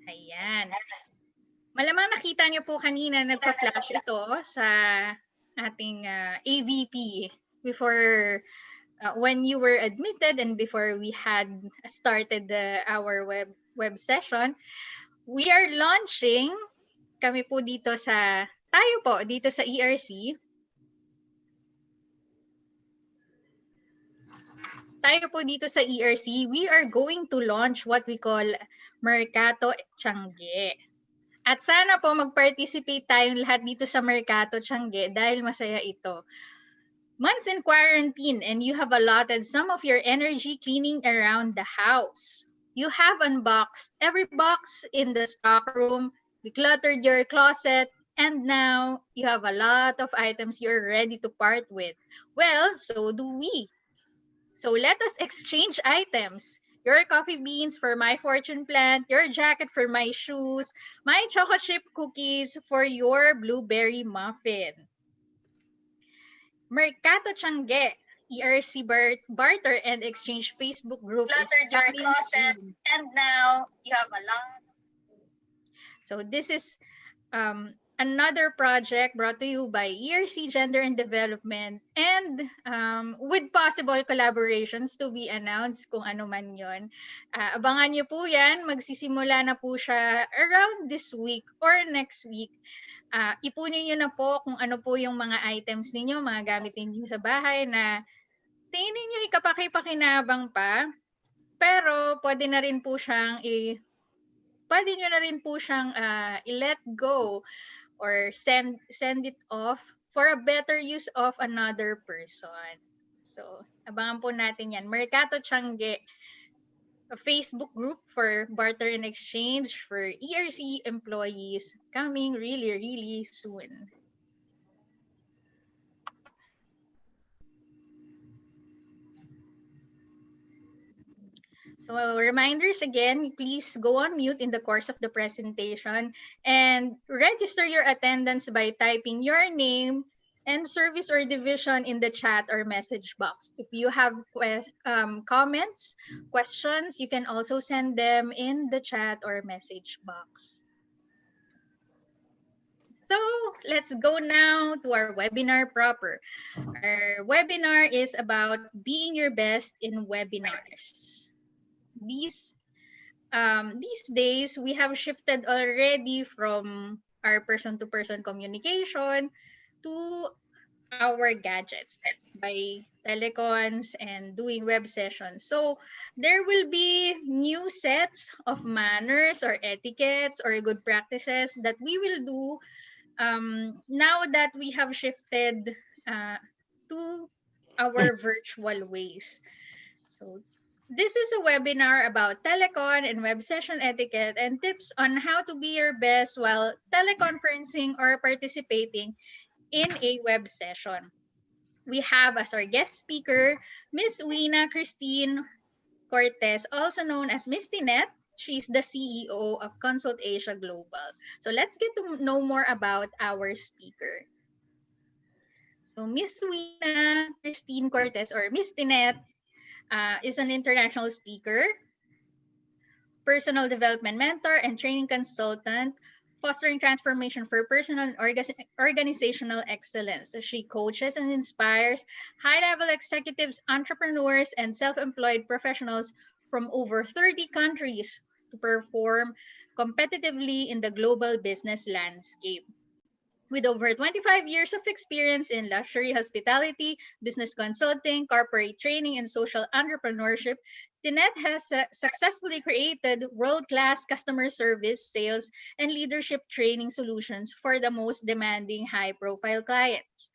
Ayan. Malamang nakita niyo po kanina nagpa-flash ito sa ating AVP before when you were admitted and before we had started our web session. We are launching tayo po dito sa ERC. Tayo po dito sa ERC, we are going to launch what we call Mercato Tiangge. At sana po mag-participate tayong lahat dito sa Mercato Tiangge dahil masaya ito. Months in quarantine and you have allotted some of your energy cleaning around the house. You have unboxed every box in the stockroom, decluttered your closet, and now you have a lot of items you're ready to part with. Well, so do we. So let us exchange items. Your coffee beans for my fortune plant, your jacket for my shoes, my chocolate chip cookies for your blueberry muffin. Mercato Tiangge, ERC Barter and Exchange Facebook group is coming soon. And now you have a lot. So this is another project brought to you by ERC Gender and Development and with possible collaborations to be announced kung ano man yon. Abangan nyo po yan. Magsisimula na po siya around this week or next week. Ipunin nyo na po kung ano po yung mga items ninyo, mga gamit ninyo sa bahay na tingin ninyo ikapaki-pakinabang pa, pero pwede na rin po siyang pwede nyo na rin po siyang i-let go or send it off for a better use of another person. So, abangan po natin yan. Mercato Tiangge, a Facebook group for barter and exchange for ERC employees coming really, really soon. So reminders again, please go on mute in the course of the presentation and register your attendance by typing your name and service or division in the chat or message box. If you have comments, questions, you can also send them in the chat or message box. So let's go now to our webinar proper. Our webinar is about being your best in webinars. These days, we have shifted already from our person-to-person communication to our gadgets by telecons and doing web sessions. So there will be new sets of manners or etiquettes or good practices that we will do now that we have shifted to our virtual ways. So this is a webinar about telecon and web session etiquette and tips on how to be your best while teleconferencing or participating in a web session. We have as our guest speaker, Ms. Wina Christine Cortez, also known as Ms. Tinette. She's the CEO of Consult Asia Global. So let's get to know more about our speaker. So Ms. Wina Christine Cortez or Ms. Tinette is an international speaker, personal development mentor, and training consultant, fostering transformation for personal and organizational excellence. So she coaches and inspires high-level executives, entrepreneurs, and self-employed professionals from over 30 countries to perform competitively in the global business landscape. With over 25 years of experience in luxury hospitality, business consulting, corporate training, and social entrepreneurship, Tinette has successfully created world-class customer service, sales, and leadership training solutions for the most demanding high-profile clients.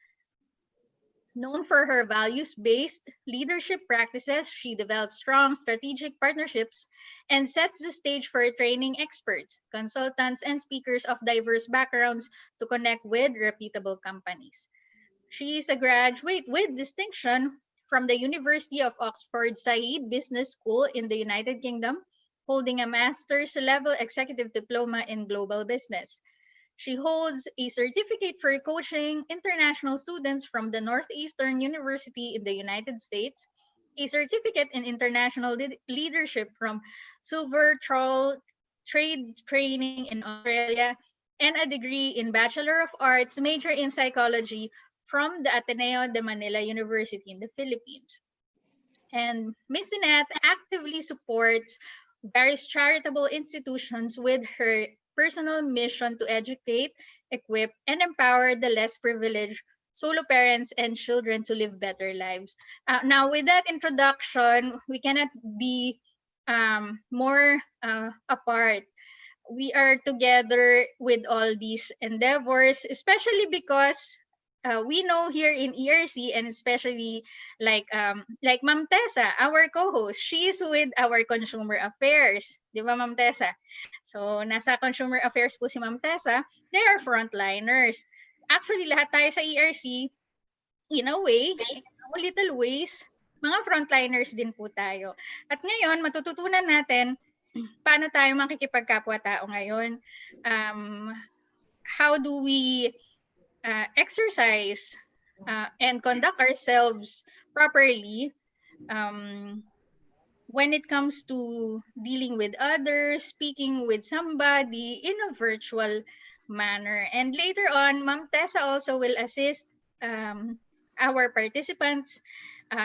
Known for her values-based leadership practices, she develops strong strategic partnerships and sets the stage for training experts, consultants, and speakers of diverse backgrounds to connect with reputable companies. She is a graduate with distinction from the University of Oxford Said Business School in the United Kingdom, holding a master's level executive diploma in global business. She holds a certificate for coaching international students from the Northeastern University in the United States, a certificate in international leadership from Silver Troll trade training in Australia, and a degree in Bachelor of Arts major in psychology from the Ateneo de Manila University in the Philippines. And Miss Lynette actively supports various charitable institutions with her personal mission to educate, equip, and empower the less privileged solo parents and children to live better lives. Now, with that introduction, we cannot be more apart. We are together with all these endeavors, especially because we know here in ERC, and especially like Ma'am Tessa, our co-host, she is with our consumer affairs, di ba Ma'am Tessa? So nasa consumer affairs po si Ma'am Tessa, they are frontliners. Actually, lahat tayo sa ERC, in a way, in a little ways, mga frontliners din po tayo. At ngayon, matututunan natin paano tayo makikipagkapwa-tao ngayon. How do we exercise and conduct ourselves properly when it comes to dealing with others, speaking with somebody in a virtual manner. And later on, Ma'am Tessa also will assist our participants.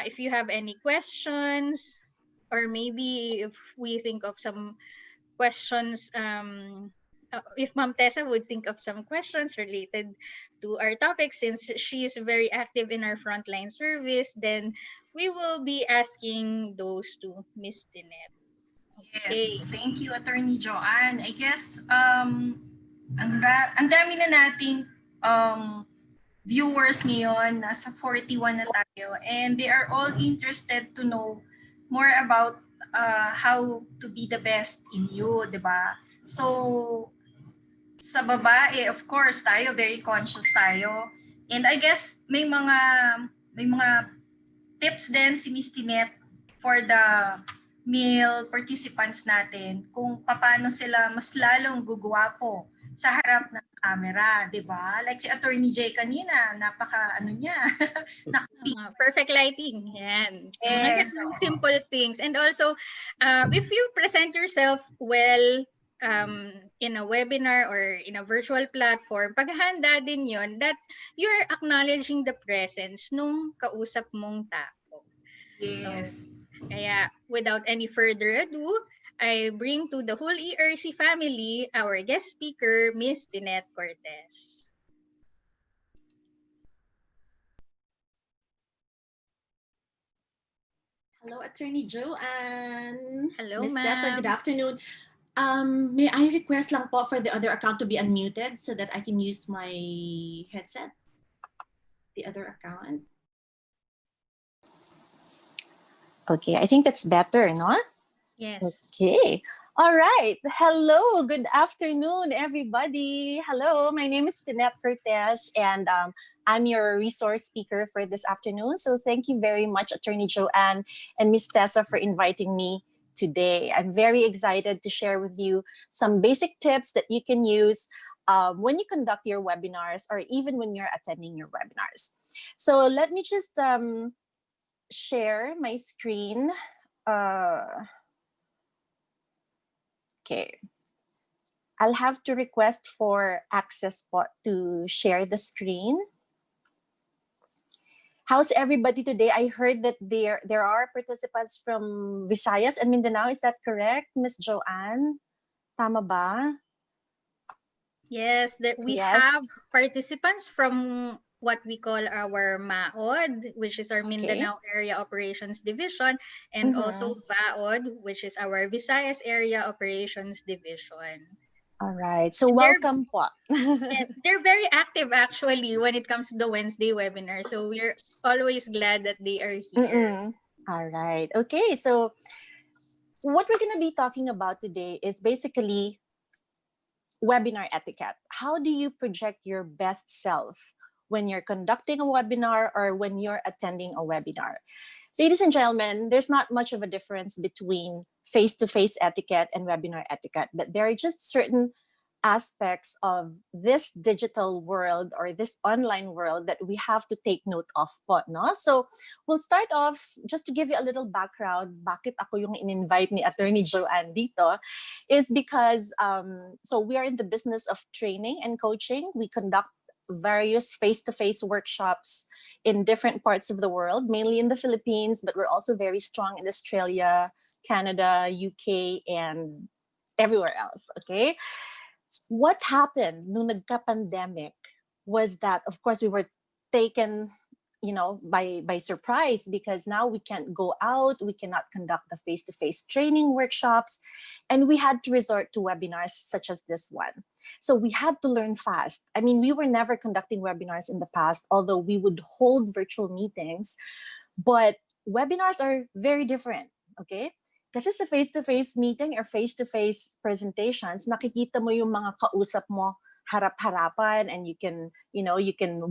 If you have any questions, or maybe if we think of some questions, if Ma'am Tessa would think of some questions related to our topic, since she is very active in our frontline service, then we will be asking those to Miss Tinette. Okay. Yes, thank you, Attorney Joanne. I guess ang dami na nating viewers ngayon, nasa 41 na tayo, and they are all interested to know more about how to be the best in you, di ba? So, sa babae, of course, tayo, very conscious tayo. And I guess may mga tips din si Miss Tinette for the male participants natin kung paano sila mas lalong gugwapo sa harap ng camera, di ba? Like si Attorney J kanina, napaka niya. Perfect lighting. Yan. Yes. Simple things. And also, if you present yourself well in a webinar or in a virtual platform, paghahanda din yun that you're acknowledging the presence nung kausap mong tao. Yes. So, kaya without any further ado, I bring to the whole ERC family our guest speaker, Miss Tinette Cortez. Hello, Attorney Joanne. Hello, Ms. Tessa, ma'am. good afternoon. May I request lang po for the other account to be unmuted so that I can use my headset? The other account. Okay, I think that's better, no? Yes. Okay. All right. Hello. Good afternoon, everybody. Hello. My name is Tinette Cortez, and I'm your resource speaker for this afternoon. So thank you very much, Attorney Joanne and Ms. Tessa, for inviting me today. I'm very excited to share with you some basic tips that you can use when you conduct your webinars or even when you're attending your webinars. So let me just share my screen. Okay. I'll have to request for access to share the screen. How's everybody today? I heard that there are participants from Visayas and Mindanao. Is that correct, Miss Joanne? Tama ba? Yes, we have participants from what we call our MAOD, which is our Mindanao Area Operations Division, and also VAOD, which is our Visayas Area Operations Division. All right. So welcome po. Yes, they're very active actually when it comes to the Wednesday webinar. So we're always glad that they are here. All right. Okay. So what we're going to be talking about today is basically webinar etiquette. How do you project your best self when you're conducting a webinar or when you're attending a webinar? Ladies and gentlemen, there's not much of a difference between face-to-face etiquette and webinar etiquette, but there are just certain aspects of this digital world or this online world that we have to take note of po, no? So we'll start off just to give you a little background bakit ako yung in-invite ni Attorney Joanne dito is because so we are in the business of training and coaching. We conduct various face-to-face workshops in different parts of the world, mainly in the Philippines, but we're also very strong in Australia, Canada, UK, and everywhere else, okay? What happened nung nagka-pandemic was that, of course, we were taken, by surprise because now we can't go out, we cannot conduct the face-to-face training workshops, and we had to resort to webinars such as this one. So we had to learn fast. I mean, we were never conducting webinars in the past, although we would hold virtual meetings, but webinars are very different, okay? Kasi sa face-to-face meeting or face-to-face presentations, nakikita mo yung mga kausap mo harap-harapan, and you can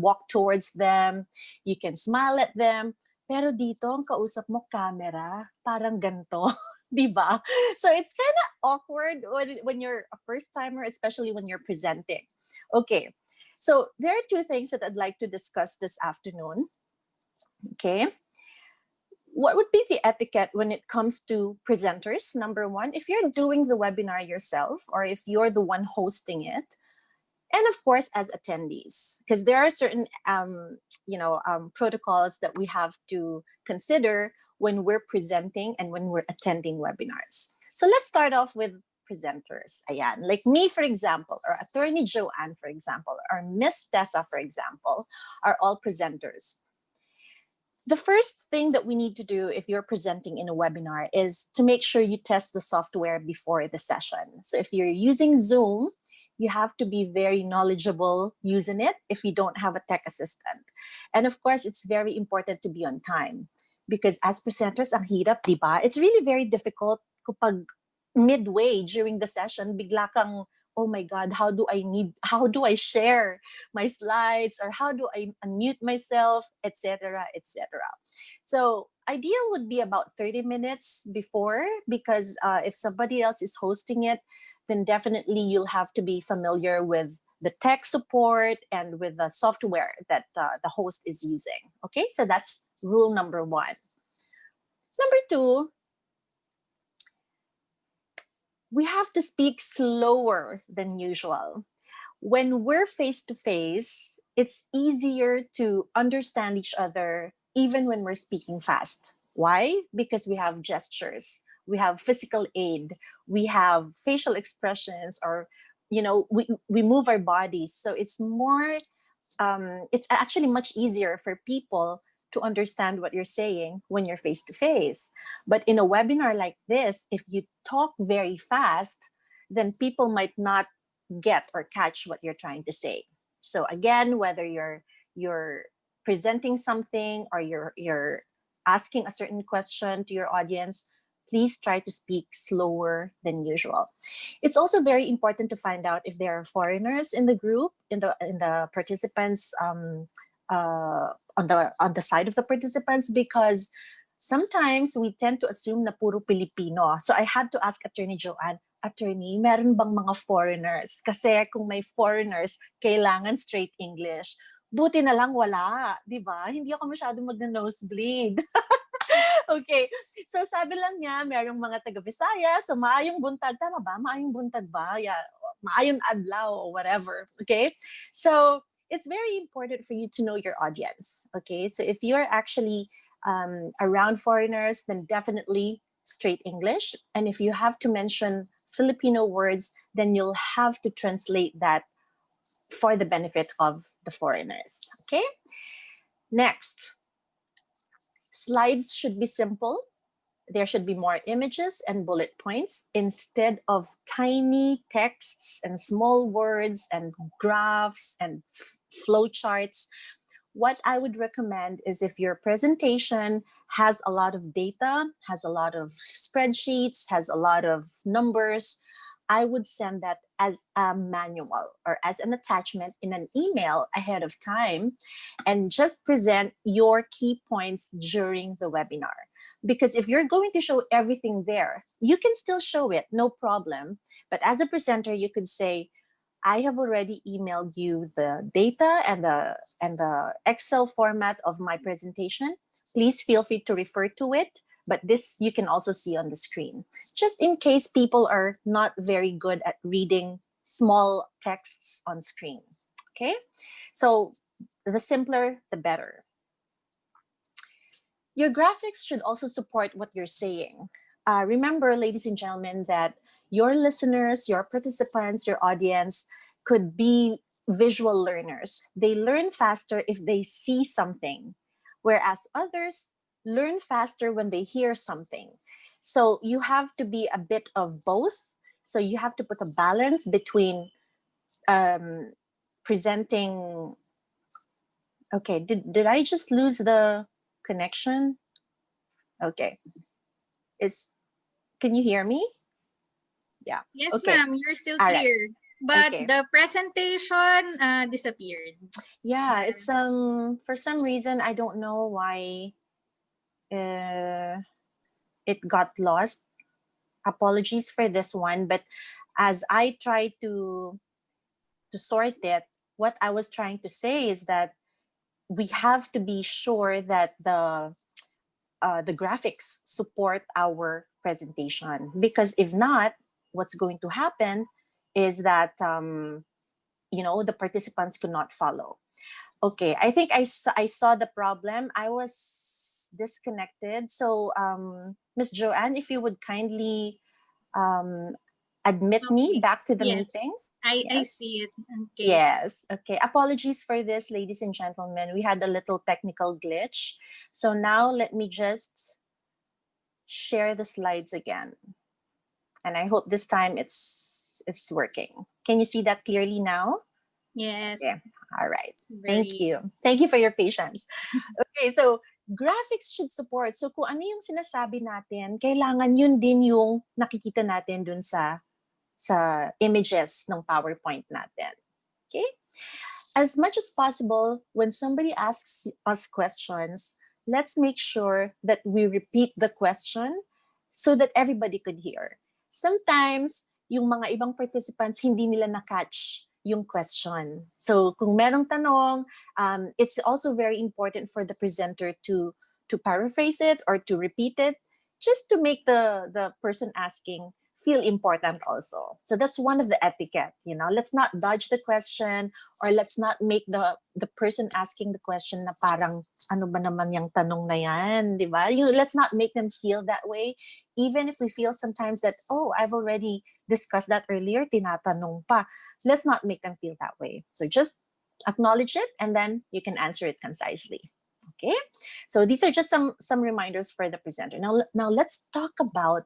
walk towards them, you can smile at them. Pero dito, ang kausap mo camera, parang ganito, di ba? So it's kind of awkward when you're a first timer, especially when you're presenting. Okay, so there are two things that I'd like to discuss this afternoon. Okay. What would be the etiquette when it comes to presenters? Number one, if you're doing the webinar yourself or if you're the one hosting it, and of course as attendees, because there are certain protocols that we have to consider when we're presenting and when we're attending webinars. So let's start off with presenters. Ayan, like me, for example, or Attorney Joanne, for example, or Miss Tessa, for example, are all presenters. The first thing that we need to do if you're presenting in a webinar is to make sure you test the software before the session. So if you're using Zoom, you have to be very knowledgeable using it if you don't have a tech assistant. And of course, it's very important to be on time because as presenters, ang hirap, di ba? It's really very difficult kapag midway during the session, bigla kang, oh my God, how do I share my slides, or how do I unmute myself, etc., etc. So ideal would be about 30 minutes before, because if somebody else is hosting it, then definitely you'll have to be familiar with the tech support and with the software that the host is using. Okay, so that's rule number one. Number two, we have to speak slower than usual. When we're face to face, it's easier to understand each other even when we're speaking fast. Why? Because we have gestures, we have physical aid, we have facial expressions, or we move our bodies. So it's more, it's actually much easier for people to understand what you're saying when you're face to face. But in a webinar like this, if you talk very fast, then people might not get or catch what you're trying to say. So again, whether you're presenting something or you're asking a certain question to your audience, please try to speak slower than usual. It's also very important to find out if there are foreigners in the group, in the participants, on the side of the participants, because sometimes we tend to assume na puro Pilipino. So I had to ask Attorney Joanne, Attorney, meron bang mga foreigners? Kasi kung may foreigners, kailangan straight English. Buti na lang wala, di ba? Hindi ako masyado mag-nosebleed. Okay, so sabi lang niya, merong mga taga-Bisaya, so maayong buntag, tama ba? Maayong buntag ba? Yeah, maayong adlaw or whatever, okay? So it's very important for you to know your audience, okay? So if you're actually around foreigners, then definitely straight English. And if you have to mention Filipino words, then you'll have to translate that for the benefit of the foreigners, okay? Next. Slides should be simple. There should be more images and bullet points instead of tiny texts and small words and graphs and flowcharts. What I would recommend is if your presentation has a lot of data, has a lot of spreadsheets, has a lot of numbers, I would send that as a manual or as an attachment in an email ahead of time and just present your key points during the webinar. Because if you're going to show everything there, you can still show it, no problem. But as a presenter, you could say, I have already emailed you the data and the Excel format of my presentation. Please feel free to refer to it, but this you can also see on the screen. Just in case people are not very good at reading small texts on screen. Okay, so the simpler, the better. Your graphics should also support what you're saying. Remember, ladies and gentlemen, that your listeners, your participants, your audience could be visual learners. They learn faster if they see something, whereas others learn faster when they hear something. So you have to be a bit of both. So you have to put a balance between presenting. Okay, did I just lose the connection? Okay. Can you hear me? Yeah. Yes, Okay. ma'am, you're still All right. clear. But Okay. the presentation disappeared. Yeah, it's for some reason I don't know why it got lost. Apologies for this one, but as I try to sort it, what I was trying to say is that we have to be sure that the graphics support our presentation, because if not, what's going to happen is that the participants could not follow. Okay, I think I saw the problem. I was disconnected. So Miss Joanne, if you would kindly um, admit me Okay. back to the Yes. meeting. I Yes. see it. Okay. Yes. Okay. Apologies for this, ladies and gentlemen. We had a little technical glitch. So now let me just share the slides again. And I hope this time it's working. Can you see that clearly now? Yes. Okay. All right. It's Thank very you. Thank you for your patience. Okay, so graphics should support. So kung ano yung sinasabi natin, kailangan yun din yung nakikita natin dun sa images ng PowerPoint natin. Okay? As much as possible, when somebody asks us questions, let's make sure that we repeat the question so that everybody could hear. Sometimes, yung mga ibang participants, hindi nila na-catch yung question. So kung merong tanong, it's also very important for the presenter to paraphrase it or to repeat it, just to make the person asking feel important also. So that's one of the etiquette, let's not dodge the question, or let's not make the person asking the question na parang ano ba naman yung tanong na yan, di ba? Let's not make them feel that way, even if we feel sometimes that, oh, I've already discussed that earlier, tinatanong pa. Let's not make them feel that way. So just acknowledge it, and then you can answer it concisely. Okay, so these are just some reminders for the presenter. Now let's talk about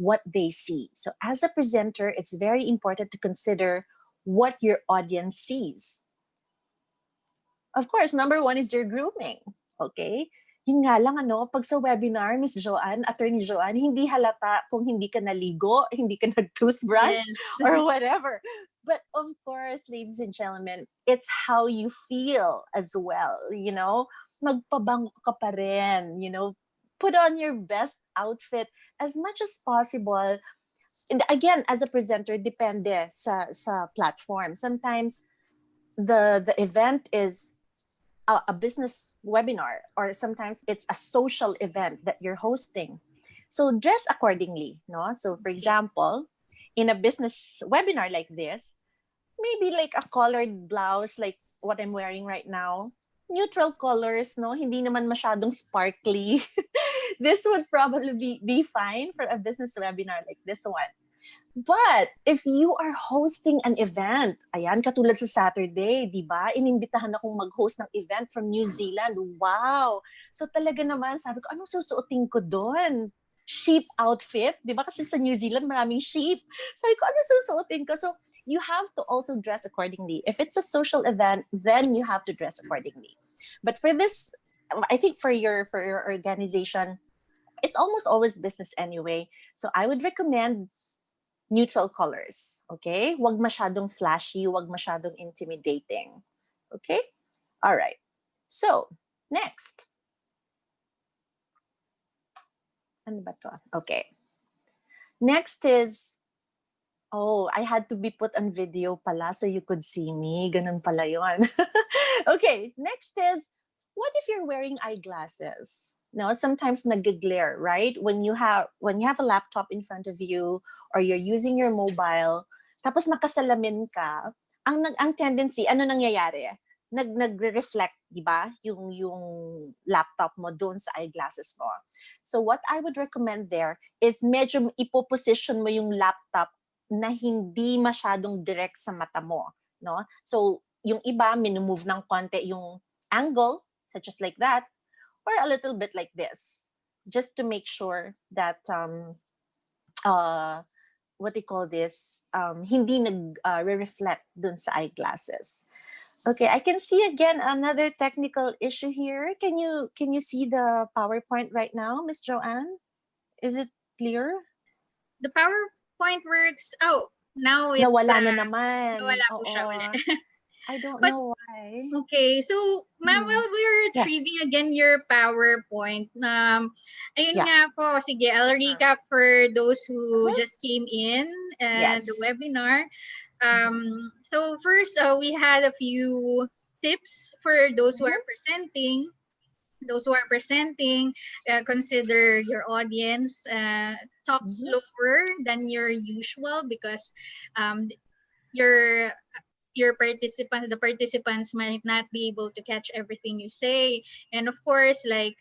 what they see. So as a presenter, it's very important to consider what your audience sees. Of course, number one is your grooming. Okay? Yun nga lang, pag sa webinar, Miss Joanne, Attorney Joanne, hindi halata kung hindi ka naligo, hindi ka nag-toothbrush, Yes. or whatever. But of course, ladies and gentlemen, it's how you feel as well, magpabango ka pa rin, put on your best outfit as much as possible. And again, as a presenter, depende sa platform. Sometimes the event is a business webinar, or sometimes it's a social event that you're hosting. So dress accordingly, no? So for example, in a business webinar like this, maybe like a colored blouse like what I'm wearing right now, neutral colors, no? Hindi naman masyadong sparkly. This would probably be fine for a business webinar like this one. But if you are hosting an event, ayan, katulad sa Saturday, di ba? Inimbitahan akong mag-host ng event from New Zealand. Wow! So talaga naman, sabi ko, anong susuotin ko doon? Sheep outfit, di ba? Kasi sa New Zealand, maraming sheep. Sabi ko, anong susuotin ko? So you have to also dress accordingly. If it's a social event, then you have to dress accordingly. But for this, I think for your organization, it's almost always business anyway. So I would recommend neutral colors, okay? Wag masyadong flashy, wag masyadong intimidating, okay? All right. So, next. Ano ba to? Okay. Next is Oh, I had to be put on video pala so you could see me. Ganun pala yun. Okay, next is, what if you're wearing eyeglasses? No, sometimes nag-glare, right? When you have a laptop in front of you or you're using your mobile, tapos nakasalamin ka, ang tendency, ano nangyayari? Nagre-reflect, di ba? Yung laptop mo doon sa eyeglasses mo. So what I would recommend there is medyo ipoposition mo yung laptop na hindi masyadong direct sa mata mo, no? So, yung iba, minumove ng konti yung angle, such as like that, or a little bit like this, just to make sure that, what do you call this, hindi nag-reflect dun sa eyeglasses. Okay, I can see again another technical issue here. Can you see the PowerPoint right now, Miss Joanne? Is it clear? The PowerPoint works. Oh, now it's Nawala na naman. nawala po siya Oo. ulit. I don't But know why. okay, so ma'am, Hmm. while we're Yes. retrieving again your PowerPoint, ayun Yeah. nga po, sige, I'll recap for those who Mhm. just came in Yes. the webinar. So first, we had a few tips for those who are presenting. Those who are presenting, consider your audience, talk Mhm. slower than your usual, because um, your the participants might not be able to catch everything you say. And of course, like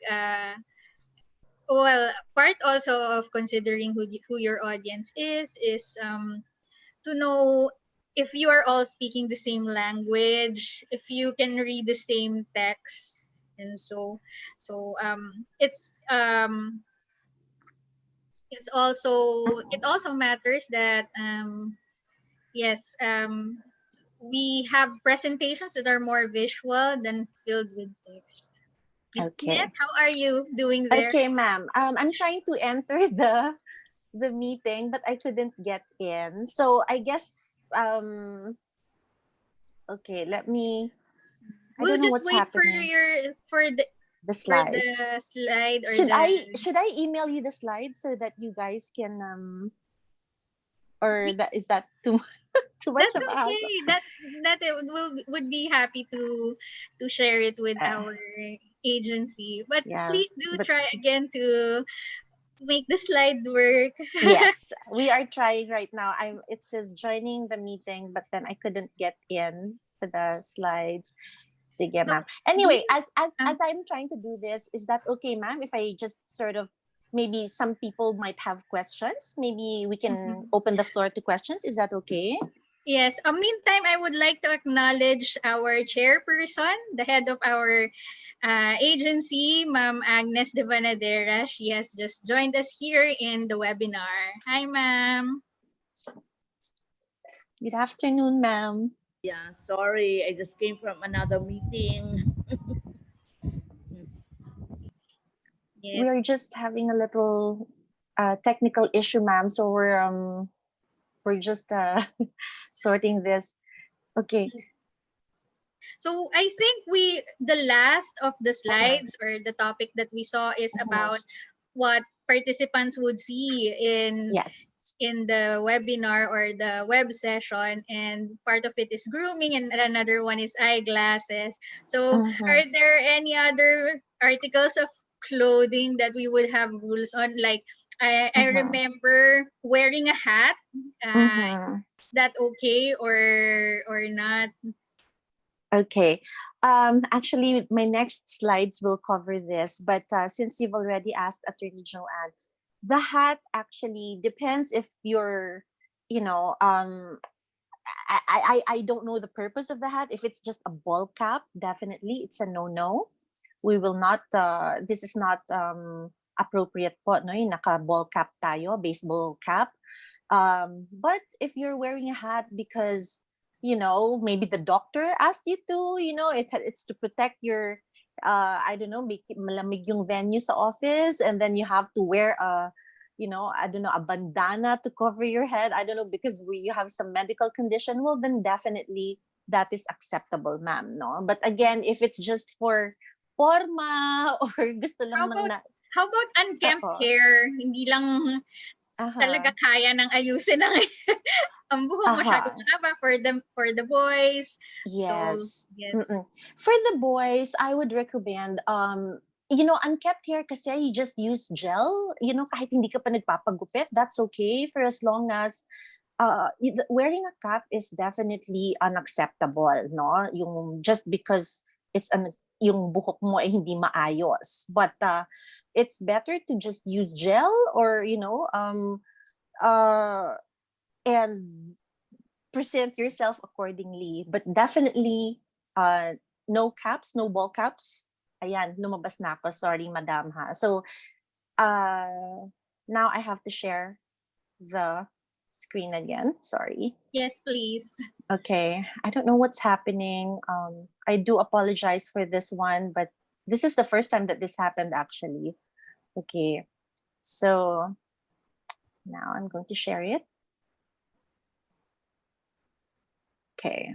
well, part also of considering who your audience is to know if you are all speaking the same language, if you can read the same text. And so it's also, it also matters that yes, we have presentations that are more visual than filled with text. Miss Okay. Net, how are you doing there? Okay, ma'am. I'm trying to enter the meeting, but I couldn't get in. So I guess okay, let me. I We'll don't know just what's wait for happening. your The for slide. the slide or Should the I email you the slides so that you guys can or that is that too too much that's of a hassle? okay. That it would be happy to share it with Uh, our agency. But yeah, please do but try again to make the slide work. yes, we are trying right now. It says joining the meeting, but then I couldn't get in to the slides. Sige, So ma'am. Anyway, we as I'm trying to do this, is that okay, ma'am? If I just sort of, maybe some people might have questions. Maybe we can open the floor to questions. Is that okay? yes. Meantime, I would like to acknowledge our chairperson, the head of our agency, Ma'am Agnes de Vanadera. She has just joined us here in the webinar. Hi, ma'am. Good afternoon, ma'am. Yeah, sorry, I just came from another meeting. Yes. We are just having a little technical issue, ma'am. So we're just sorting this. Okay. So I think the last of the slides or the topic that we saw is about what participants would see Yes. in the webinar or the web session, and part of it is grooming and another one is eyeglasses. So are there any other articles of clothing that we would have rules on? Like I remember wearing a hat. Is that okay or not? Okay. Actually, my next slides will cover this, but since you've already asked Attorney Joanne, the hat actually depends if you're, you know, I don't know the purpose of the hat. If it's just a ball cap, definitely it's a no-no. We will not, this is not appropriate po, no? Yung naka-ball cap tayo, baseball cap. But if you're wearing a hat because, you know, maybe the doctor asked you to, you know, it's to protect your, I don't know, malamig yung venue sa office, and then you have to wear a, you know, I don't know, a bandana to cover your head. I don't know, because you have some medical condition. Well, then definitely that is acceptable, ma'am. No, but again, if it's just for forma or gusto lang How ng about unkempt hair? Hindi lang talaga kaya ng ayusin ng ang buhok masyadong mahaba for the boys. So, Yes. yes. For the boys, I would recommend, unkept hair kasi you just use gel. Kahit hindi ka pa nagpapagupit, that's okay for as long as wearing a cap is definitely unacceptable, no? Just because yung buhok mo ay hindi maayos. But it's better to just use gel or, and present yourself accordingly. But definitely, no caps, no ball caps. Ayan, lumabas na ako. Sorry, madam ha. So, now I have to share the screen again. Sorry. Yes, please. Okay. I don't know what's happening. I do apologize for this one, but this is the first time that this happened actually. Okay. So now I'm going to share it. Okay.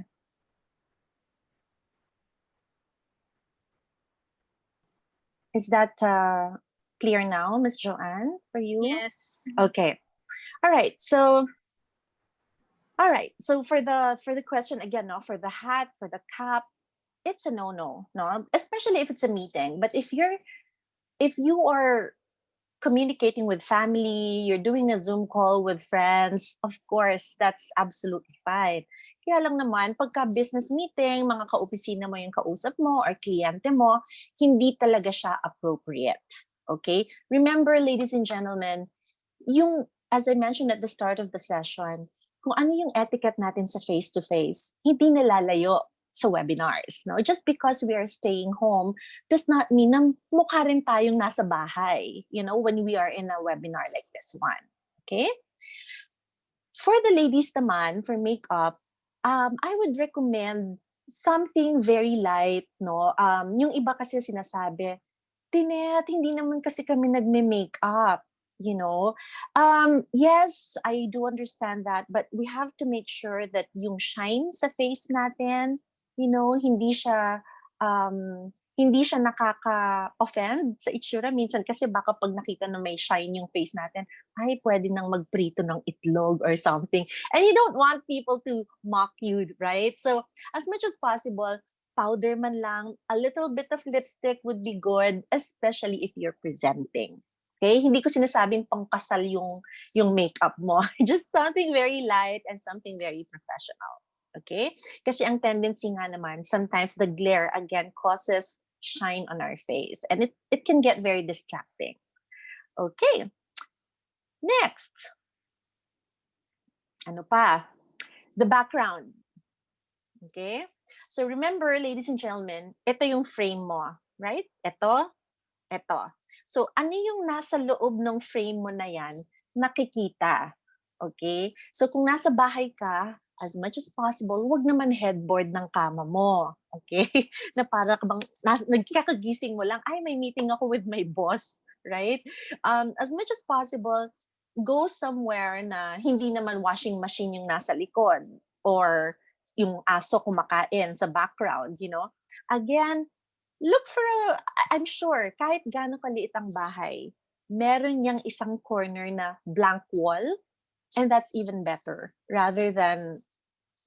Is that clear now, Miss Joanne, for you? Yes. Okay. All right. So for the question again, no, for the hat, for the cap, it's a no, especially if it's a meeting. But if you are communicating with family, you're doing a Zoom call with friends, of course, that's absolutely fine. Kaya lang naman, pagka business meeting, mga ka-opisina mo yung kausap mo or kliyente mo, hindi talaga siya appropriate. Okay? Remember, ladies and gentlemen, as I mentioned at the start of the session, kung ano yung etiquette natin sa face-to-face, hindi nalalayo sa webinars. No? Just because we are staying home does not mean na mukha rin tayong nasa bahay, when we are in a webinar like this one. Okay? For the ladies naman, for makeup, I would recommend something very light, no? Yung iba kasi sinasabi, Tinet, hindi naman kasi kami nagme-makeup. Yes, I do understand that, but we have to make sure that yung shine sa face natin, hindi siya nakaka-offend sa itsura. Minsan kasi baka pag nakita na may shine yung face natin, ay, pwede nang magprito ng itlog or something. And you don't want people to mock you, right? So, as much as possible, powder man lang, a little bit of lipstick would be good, especially if you're presenting. Okay? Hindi ko sinasabing pangkasal yung makeup mo. Just something very light and something very professional. Okay? Kasi ang tendency nga naman, sometimes the glare again causes shine on our face. And it can get very distracting. Okay. Next. Ano pa? The background. Okay? So remember, ladies and gentlemen, ito yung frame mo. Right? Ito. So ano yung nasa loob ng frame mo na yan, nakikita. Okay? So kung nasa bahay ka, as much as possible, wag naman headboard ng kama mo. Okay? Na para bang nagkakagising mo lang, ay, may meeting ako with my boss. Right? As much as possible, go somewhere na hindi naman washing machine yung nasa likod or yung aso kumakain sa background, Again, look for I'm sure, kahit gaano kaliit ang bahay, meron niyang isang corner na blank wall. And that's even better rather than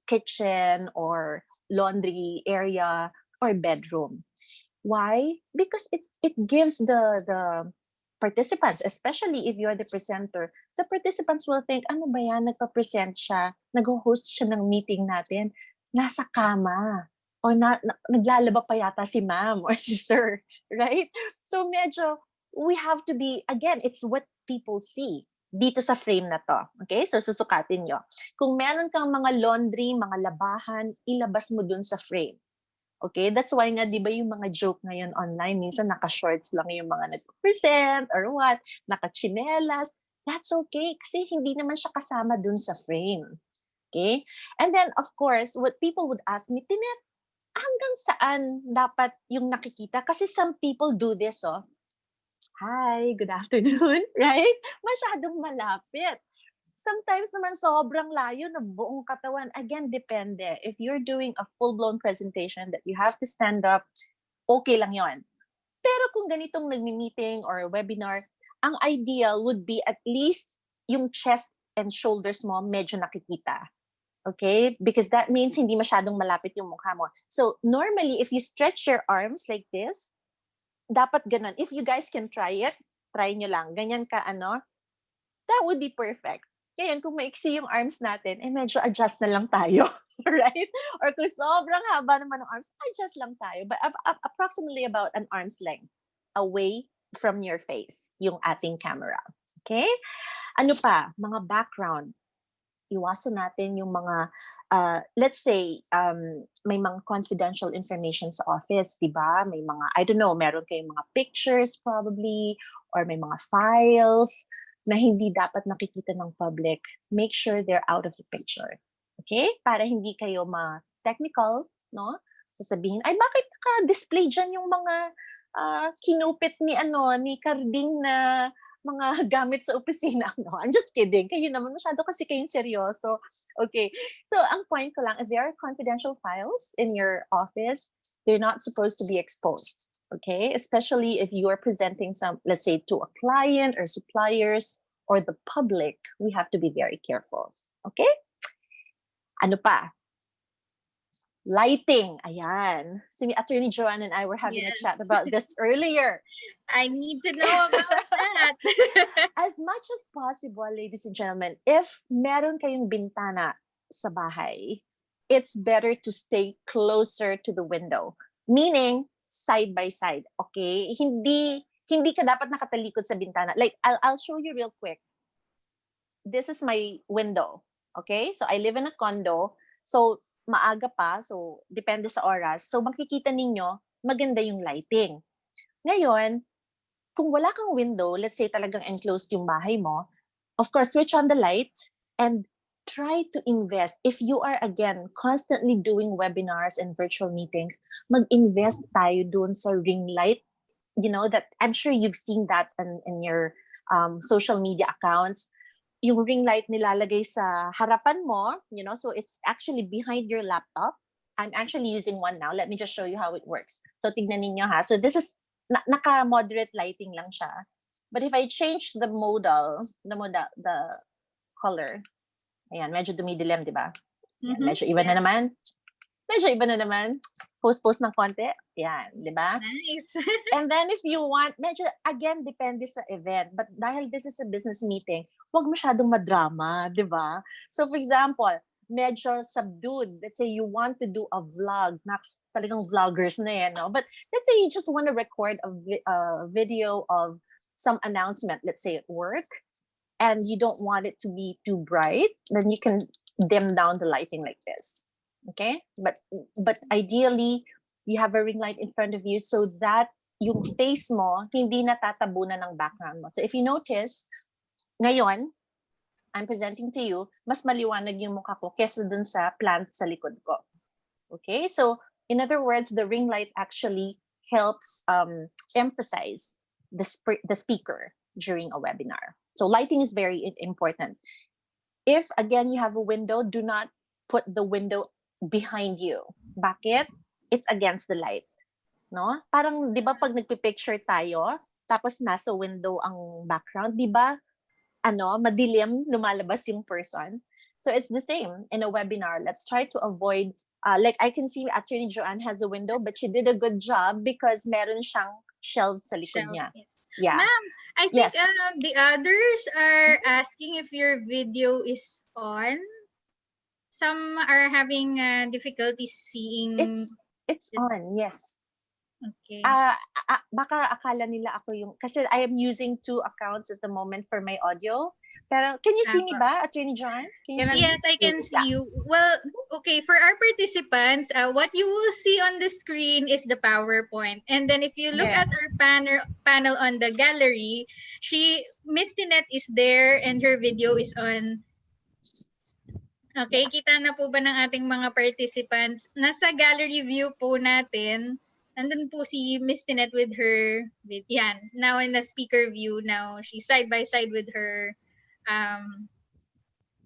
kitchen or laundry area or bedroom. Why? Because it gives the participants, especially if you're the presenter, the participants will think, ano ba yan, nagpa-present siya, nag-host siya ng meeting natin, nasa kama, or naglalaba pa yata si ma'am or si sir, right? So medyo, we have to be, again, it's what people see dito sa frame na to. Okay? So, susukatin nyo. Kung meron kang mga laundry, mga labahan, ilabas mo dun sa frame. Okay? That's why nga, di ba yung mga joke ngayon online, minsan naka-shorts lang yung mga nag-present or what, naka-chinelas. That's okay kasi hindi naman siya kasama dun sa frame. Okay? And then, of course, what people would ask me, Tinet, hanggang saan dapat yung nakikita? Kasi some people do this, hi, good afternoon, right? Masyadong malapit. Sometimes naman sobrang layo na buong katawan. Again, depende. If you're doing a full-blown presentation that you have to stand up, okay lang yon. Pero kung ganitong nagmi-meeting or webinar, ang ideal would be at least yung chest and shoulders mo medyo nakikita. Okay? Because that means hindi masyadong malapit yung mukha mo. So normally, if you stretch your arms like this, dapat ganun. If you guys can try it, try nyo lang. Ganyan ka, that would be perfect. Ngayon, kung maiksi yung arms natin, medyo adjust na lang tayo. Right? Or kung sobrang haba naman ng arms, adjust lang tayo. But approximately about an arm's length away from your face, yung ating camera. Okay? Ano pa? Mga background. Iwasan natin yung mga, let's say, may mga confidential information sa office, di ba? May mga, I don't know, meron kayong mga pictures probably, or may mga files na hindi dapat nakikita ng public. Make sure they're out of the picture. Okay? Para hindi kayo ma-technical, no? Sasabihin, ay bakit naka-display dyan yung mga kinupit ni Carding na mga gamit sa opisina. No, I'm just kidding. Kayo naman, masyado kasi kayong seryoso. Okay. So, ang point ko lang, if there are confidential files in your office, they're not supposed to be exposed. Okay? Especially if you are presenting some, let's say, to a client or suppliers or the public, we have to be very careful. Okay? Ano pa? Lighting. Ayan. Si Attorney Joanne and I were having a chat about this earlier. I need to know about that. As much as possible, ladies and gentlemen, if meron kayong bintana sa bahay, it's better to stay closer to the window. Meaning, side by side. Okay? Hindi ka dapat nakatalikod sa bintana. Like, I'll show you real quick. This is my window. Okay? So, I live in a condo. So, maaga pa, so depende sa oras. So makikita ninyo, maganda yung lighting. Ngayon, kung wala kang window, let's say talagang enclosed yung bahay mo, of course, switch on the light and try to invest. If you are, again, constantly doing webinars and virtual meetings, mag-invest tayo dun sa ring light. You know, that I'm sure you've seen that in your social media accounts. Yung ring light nilalagay sa harapan mo, you know, so it's actually behind your laptop. I'm actually using one now. Let me just show you how it works. So tignan ninyo ha. So this is naka-moderate lighting lang siya. But if I change the color, ayan, medyo dumidilim, di ba? Medyo iba na naman. Post ng konti. Yan, di ba? Nice. And then if you want, medyo, again, depende sa event. But dahil this is a business meeting, huwag masyadong madrama, di ba? So for example, medyo subdued. Let's say you want to do a vlog. Talagang vloggers na yan, no? But let's say you just want to record a video of some announcement, let's say at work, and you don't want it to be too bright, then you can dim down the lighting like this. Okay? But ideally, you have a ring light in front of you so that yung face mo hindi natatabunan ng background mo. So if you notice, ngayon, I'm presenting to you, mas maliwanag yung mukha ko kesa dun sa plant sa likod ko. Okay? So in other words, the ring light actually helps emphasize the speaker during a webinar. So lighting is very important. If, again, you have a window, do not put the window behind you. Bakit? It's against the light. No? Parang, di ba, pag nagpipicture tayo, tapos nasa window ang background, di ba, madilim, lumalabas yung person. So it's the same in a webinar. Let's try to avoid, like I can see Attorney Joanne has a window, but she did a good job because meron siyang shelves sa likod niya. Yeah. Ma'am, I think the others are asking if your video is on. Some are having difficulty seeing. It's on, yes. Okay. Baka akala nila ako yung, kasi I am using 2 accounts at the moment for my audio. Pero can you see me ba, Attorney Joanne? Yes, I can see you. Well, okay, for our participants, what you will see on the screen is the PowerPoint. And then if you look at our panel on the gallery, Miss Tinette is there and her video is on. Okay, kita na po ba ng ating mga participants? Nasa gallery view po natin, nandun po si Miss Tinette with her, yan, now in the speaker view now, she's side by side with her,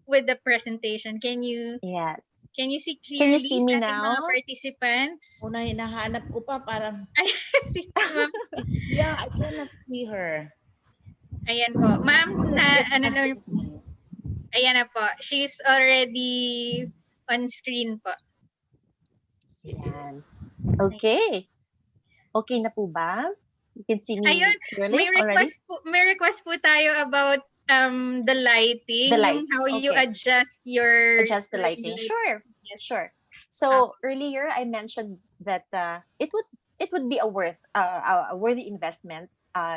with the presentation. Can you see clearly? Can you see me sa ating now? mga participants? Una, hinahanap ko pa parang, Ay, si Ma'am. yeah, I cannot see her. Ayan po. Ma'am, Ayan na po. She's already on screen po. Yan. Okay. Okay na po ba? You can see me Ayun, clearly already? May request po tayo about the lighting. The Yung lights, how you okay. adjust your Adjust the lighting. Sure, Yes. sure. So earlier I mentioned that it would be a worthy investment,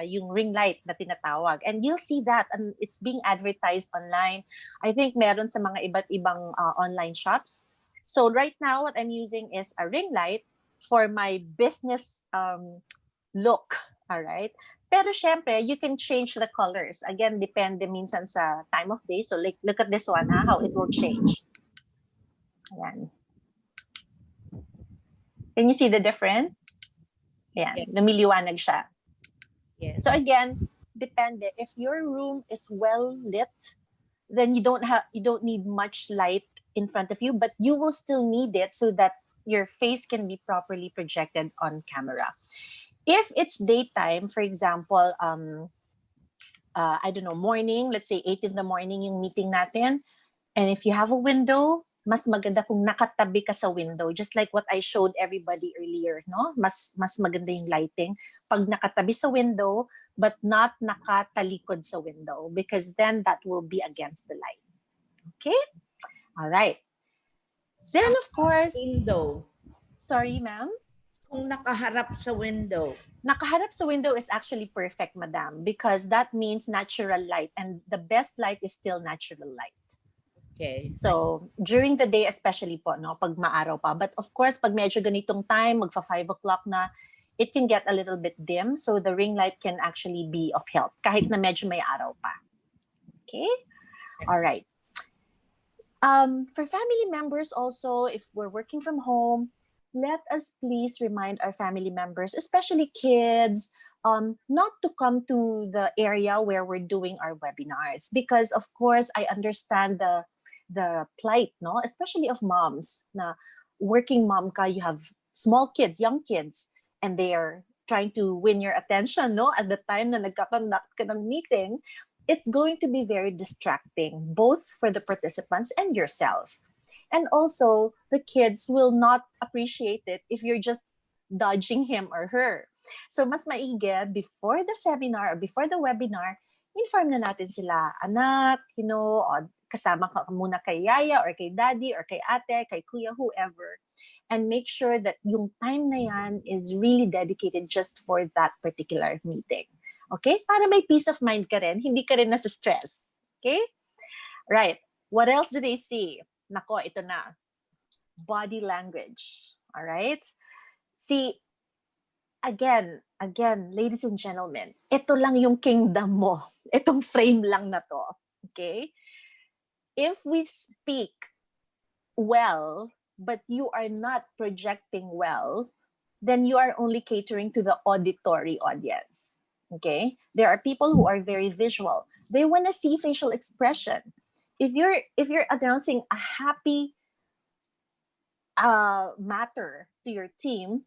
yung ring light na tinatawag, and you'll see that, and it's being advertised online. I think meron sa mga iba't ibang online shops. So right now what I'm using is a ring light for my business look. All right. Pero syempre, you can change the colors. Again, depende minsan sa time of day. So like, look at this one, how it will change. Ayan. Can you see the difference? Ayan, Yes. lumiliwanag siya. Yes. So again, depende. If your room is well lit, then you don't need much light in front of you, but you will still need it so that your face can be properly projected on camera. If it's daytime, for example, I don't know, morning, let's say 8 in the morning yung meeting natin, and if you have a window, mas maganda kung nakatabi ka sa window, just like what I showed everybody earlier, no? Mas maganda yung lighting pag nakatabi sa window, but not nakatalikod sa window, because then that will be against the light. Okay? All right. Then of course, Window. sorry ma'am? Kung nakaharap sa window. Nakaharap sa window is actually perfect, madam, because that means natural light, and the best light is still natural light. Okay. So, during the day especially po, no, pag maaraw pa. But of course, pag medyo ganitong time, magfa 5 o'clock na, it can get a little bit dim, so the ring light can actually be of help, kahit na medyo may araw pa. Okay? All right. For family members also, if we're working from home, let us please remind our family members, especially kids, not to come to the area where we're doing our webinars, because of course I understand the plight, no, especially of moms. Na working mom ka, you have small kids, young kids, and they are trying to win your attention, no, at the time na nagkakonduct ka ng meeting. It's going to be very distracting, both for the participants and yourself. And also, the kids will not appreciate it if you're just dodging him or her. So, mas maigi, before the seminar or before the webinar, inform na natin sila, anak, kasama ka muna kay yaya or kay daddy or kay ate, kay kuya, whoever. And make sure that yung time na yan is really dedicated just for that particular meeting. Okay? Para may peace of mind ka rin, hindi ka rin nasa stress. Okay? Right. What else do they see? Nako, ito na. Body language. All right? See, again, ladies and gentlemen, ito lang yung kingdom mo. Itong frame lang na to. Okay? If we speak well, but you are not projecting well, then you are only catering to the auditory audience. Okay? There are people who are very visual. They want to see facial expression. If you're announcing a happy matter to your team,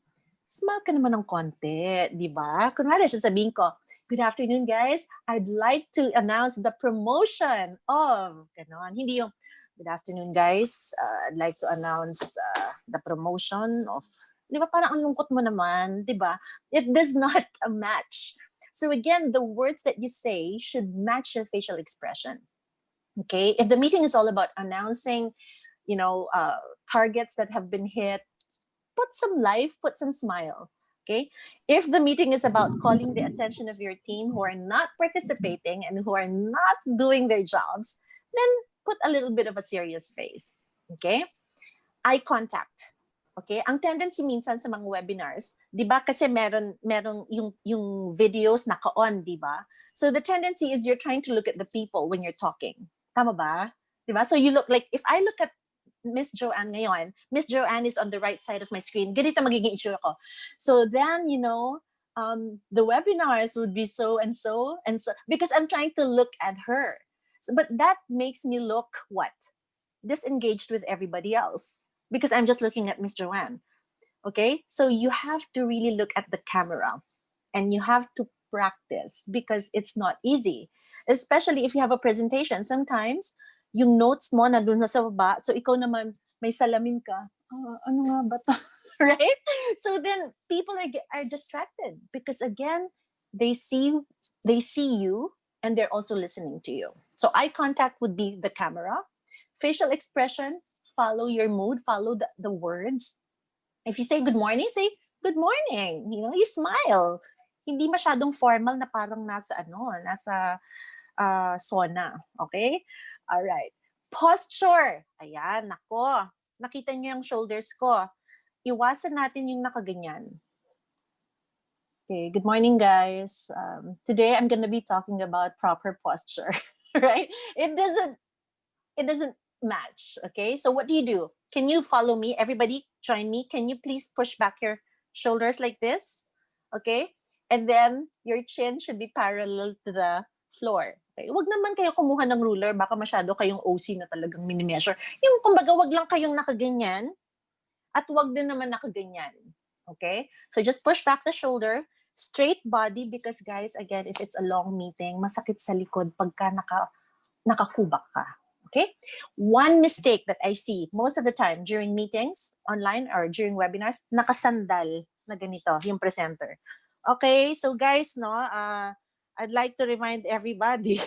smile ka naman ng konti, di ba? Kunwari, sasabihin ko, good afternoon, guys. I'd like to announce the promotion of, ganon. Hindi yung, good afternoon, guys. I'd like to announce the promotion of, di ba? Parang ang lungkot mo naman, di ba? It does not match. So again, the words that you say should match your facial expression. Okay, if the meeting is all about announcing, targets that have been hit, put some life, put some smile. Okay, if the meeting is about calling the attention of your team who are not participating and who are not doing their jobs, then put a little bit of a serious face. Okay, eye contact. Okay, ang tendency minsan sa mga webinars, di ba, kasi meron yung videos naka-on, di ba? So the tendency is you're trying to look at the people when you're talking. Tama ba? Diba? So you look like, if I look at Miss Joanne ngayon, Miss Joanne is on the right side of my screen. Ganito magiging itsura ko. So then, the webinars would be so and so, because I'm trying to look at her. So, but that makes me look what? Disengaged with everybody else, because I'm just looking at Miss Joanne. Okay? So you have to really look at the camera, and you have to practice, because it's not easy. Especially if you have a presentation. Sometimes yung notes mo nandun na sa baba, so ikaw naman may salamin ka. Ano nga ba to? Right? So then people are distracted because again, they see you and they're also listening to you. So eye contact would be the camera. Facial expression, follow your mood, follow the words. If you say good morning, say good morning. You know, you smile. Hindi masyadong formal na parang nasa sauna. Okay? All right. Posture. Ayan, nako. Nakita niyo yung shoulders ko. Iwasan natin yung nakaganyan. Okay, good morning, guys. Today I'm going to be talking about proper posture, right? It doesn't match. Okay, so what do? Can you follow me? Everybody, join me. Can you please push back your shoulders like this? Okay, and then your chin should be parallel to the floor. Okay, wag naman kayo kumuha ng ruler, baka masyado kayong OC na talagang mini-measure. Yung kumbaga, wag lang kayong nakaganyan at wag din naman nakaganyan. Okay, so just push back the shoulder. Straight body because guys, again, if it's a long meeting, masakit sa likod pagka nakakubak ka. Okay? One mistake that I see most of the time during meetings, online or during webinars, nakasandal na ganito, yung presenter. Okay, so guys, no, I'd like to remind everybody,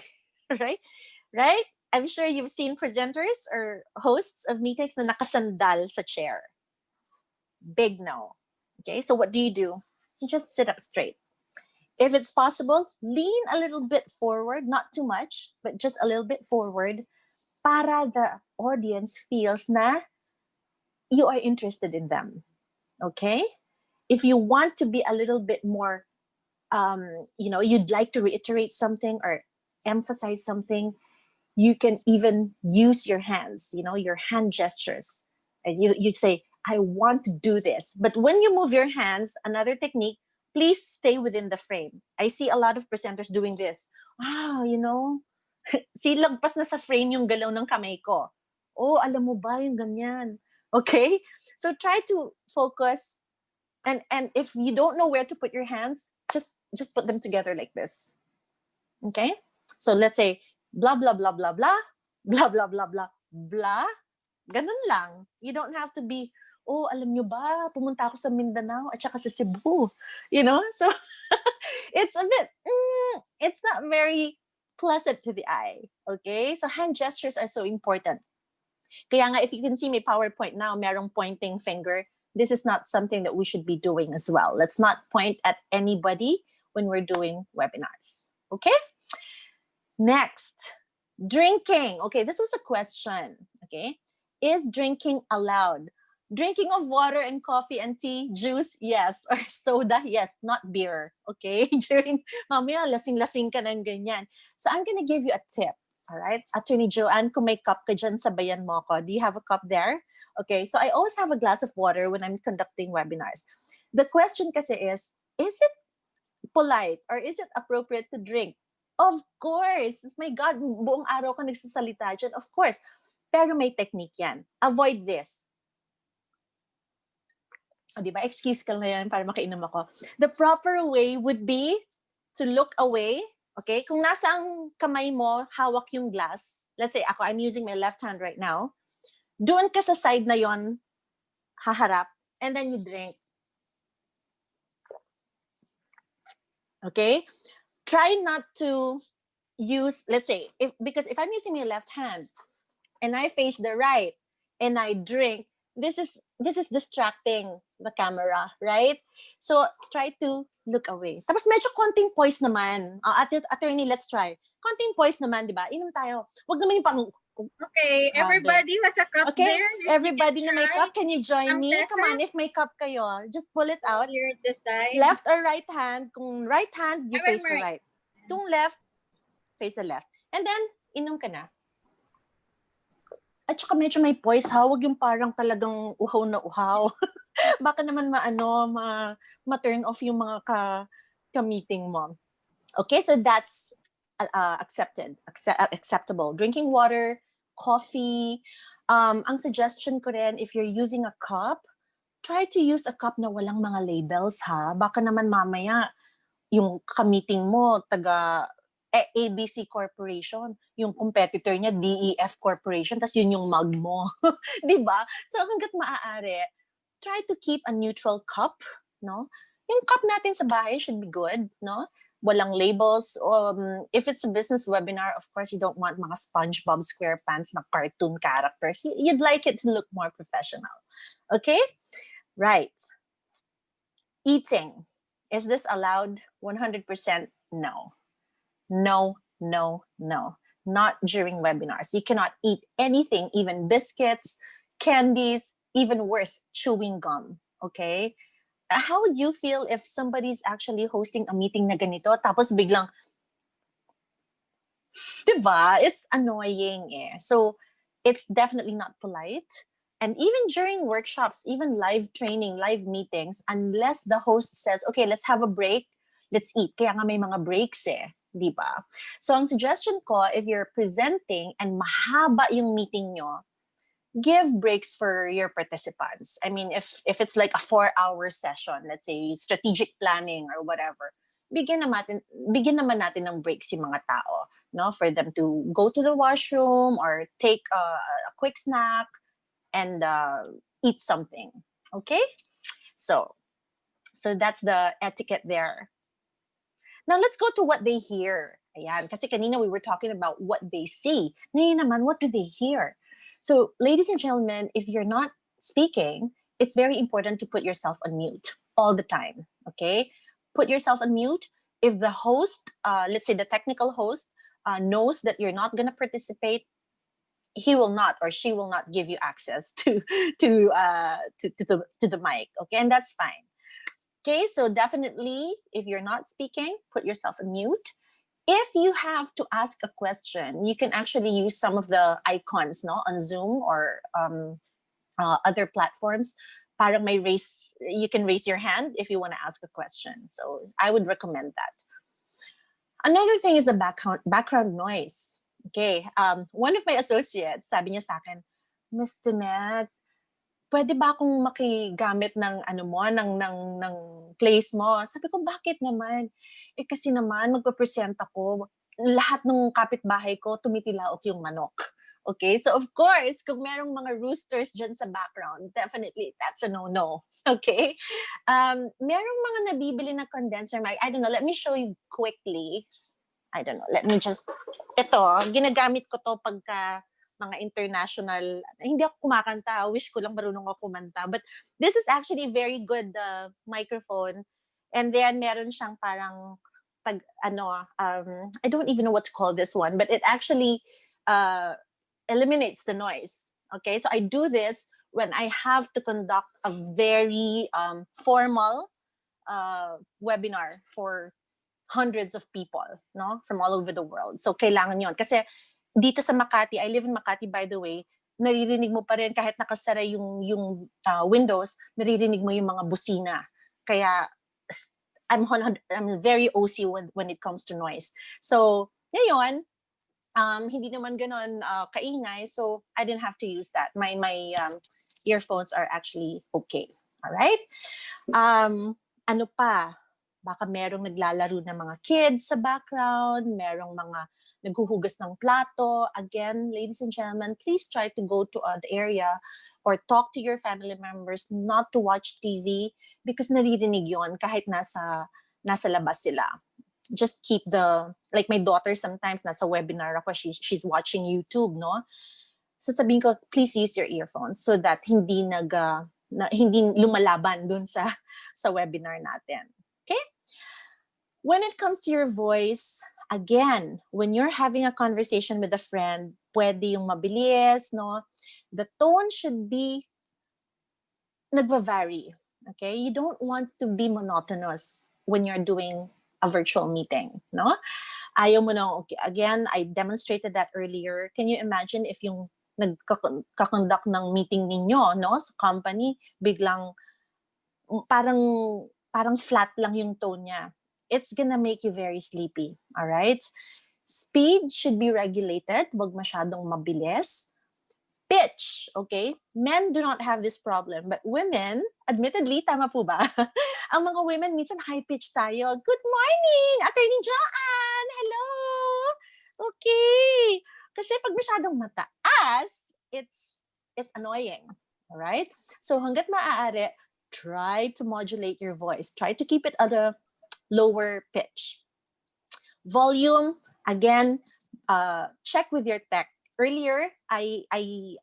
right? Right? I'm sure you've seen presenters or hosts of meetings na nakasandal sa chair. Big no. Okay, so what do? You just sit up straight. If it's possible, lean a little bit forward, not too much, but just a little bit forward para the audience feels na you are interested in them. Okay? If you want to be a little bit more, you'd like to reiterate something or emphasize something, you can even use your hands, your hand gestures. And you say, I want to do this. But when you move your hands, another technique, please stay within the frame. I see a lot of presenters doing this. Wow, see, lagpas na sa frame yung galaw ng kamay ko. Oh, alam mo ba yung ganyan? Okay? So try to focus. And if you don't know where to put your hands, just put them together like this. Okay? So let's say, blah, blah, blah, blah, blah, blah, blah, blah, blah, blah. Ganun lang. You don't have to be, oh, alam nyo ba, pumunta ako sa Mindanao at saka sa Cebu. So it's a bit, it's not very pleasant to the eye. Okay? So hand gestures are so important. Kaya nga, if you can see my PowerPoint now, merong pointing finger. This is not something that we should be doing as well. Let's not point at anybody when we're doing webinars. Okay? Next, drinking. Okay, this was a question. Okay, is drinking allowed? Drinking of water and coffee and tea, juice, yes. Or soda, yes. Not beer. Okay, during mamaya lasing-lasing ka ng ganyan. So I'm gonna give you a tip. All right, Attorney Joanne, kung may cup ka dyan, sabayan mo ko. Do you have a cup there? Okay, so I always have a glass of water when I'm conducting webinars. The question kasi is it polite or is it appropriate to drink? Of course. My God, buong araw ka nagsasalita dyan. Of course. Pero may technique yan. Avoid this. O, diba? Excuse ka na yan para makainom ako. The proper way would be to look away. Okay? Kung nasa ang kamay mo, hawak yung glass. Let's say, I'm using my left hand right now. Doon ka sa side na yon, haharap, and then you drink. Okay? Try not to use, let's say, because if I'm using my left hand and I face the right and I drink, this is distracting the camera, right? So try to look away. Tapos medyo konting poise naman. Attorney, let's try. Konting poise naman, di ba? Inom tayo. Wag naman yung parang, okay, everybody has a cup okay, there. Everybody na may cup, can you join me? Tessa? Come on, if may cup kayo, just pull it out. Here at the side. Left or right hand. Kung right hand, you face the right. Kung left, face the left. And then, inom ka na. At saka medyo may poise, ha? Huwag yung parang talagang uhaw na uhaw. Baka naman ma-turn off yung mga ka-meeting mo. Okay, so that's acceptable. Drinking water, coffee. Ang suggestion ko rin, if you're using a cup, try to use a cup na walang mga labels, ha? Baka naman mamaya, yung ka-meeting mo, taga ABC Corporation, yung competitor niya DEF Corporation, tas yun yung mug mo. 'Di ba? So hangga't maaari, try to keep a neutral cup, no? Yung cup natin sa bahay should be good, no? Walang labels. If it's a business webinar, of course, you don't want mga SpongeBob SquarePants na cartoon characters. You'd like it to look more professional. Okay? Right. Eating. Is this allowed? 100% no. No, no, no. Not during webinars. You cannot eat anything, even biscuits, candies, even worse, chewing gum. Okay? How would you feel if somebody's actually hosting a meeting na ganito, tapos biglang, diba? It's annoying eh. So, it's definitely not polite. And even during workshops, even live training, live meetings, unless the host says, okay, let's have a break, let's eat. Kaya nga may mga breaks eh. Diba? So, ang suggestion ko, if you're presenting and mahaba yung meeting nyo, give breaks for your participants. I mean, if it's like a 4-hour session, let's say strategic planning or whatever, bigyan naman natin ng breaks yung mga tao, no? For them to go to the washroom or take a quick snack and eat something. Okay? So that's the etiquette there. Now let's go to what they hear. Ayan, kasi kanina we were talking about what they see. Ngayon naman, what do they hear? So, ladies and gentlemen, if you're not speaking, it's very important to put yourself on mute all the time, okay? Put yourself on mute. If the host, let's say the technical host, knows that you're not going to participate, he will not or she will not give you access to the mic, okay? And that's fine. Okay, so definitely, if you're not speaking, put yourself on mute. If you have to ask a question, you can actually use some of the icons, no, on Zoom or other platforms. Parang may you can raise your hand if you want to ask a question. So I would recommend that. Another thing is the background noise. Okay, one of my associates, sabi niya sa akin, Miss Tonette, pwede ba akong makigamit ng ng place mo? Sabi ko, bakit naman? Kasi naman, magpa-present ako, lahat ng kapitbahay ko, tumitilaok yung manok. Okay? So, of course, kung merong mga roosters dyan sa background, definitely, that's a no-no. Okay? Merong mga nabibili na condenser mic. I don't know, let me show you quickly. I don't know, let me just, ito, ginagamit ko to pagka mga international, hindi ako kumakanta, wish ko lang marunong ako kumanta, but this is actually a very good microphone, and then meron siyang parang I don't even know what to call this one, but it actually eliminates the noise. Okay, so I do this when I have to conduct a very formal webinar for hundreds of people, no, from all over the world. So kailangan yon kasi dito sa Makati, I live in Makati by the way, naririnig mo pa rin kahit nakasara yung windows, naririnig mo yung mga busina. Kaya I'm very OC when it comes to noise. So ngayon, hindi naman ganon kaingay, so I didn't have to use that. My earphones are actually okay. All right? Ano pa? Baka merong naglalaro ng mga kids sa background, merong mga naghuhugas ng plato. Again, ladies and gentlemen, please try to go to the area or talk to your family members not to watch TV because naririnig yon kahit nasa labas sila. Just keep like my daughter sometimes nasa webinar ako, she's watching YouTube, no? So sabihin ko, please use your earphones so that hindi hindi lumalaban dun sa webinar natin. Okay? When it comes to your voice, again, when you're having a conversation with a friend, pwede yung mabilis, no? The tone should be nagva-vary, okay? You don't want to be monotonous when you're doing a virtual meeting, no? Ayaw mo na, okay, again, I demonstrated that earlier. Can you imagine if yung nagkakonduct ng meeting ninyo, no, sa company, biglang parang flat lang yung tone niya. It's gonna make you very sleepy, all right? Speed should be regulated, wag masyadong mabilis. Pitch, okay? Men do not have this problem, but women, admittedly, tama po ba? Ang mga women, minsan high pitch tayo. Good morning, Attorney Joanne! Hello! Okay. Kasi pag masyadong mataas, it's annoying. All right? So hanggat maaari, try to modulate your voice. Try to keep it at a lower pitch. Volume, again, check with your tech. Earlier, I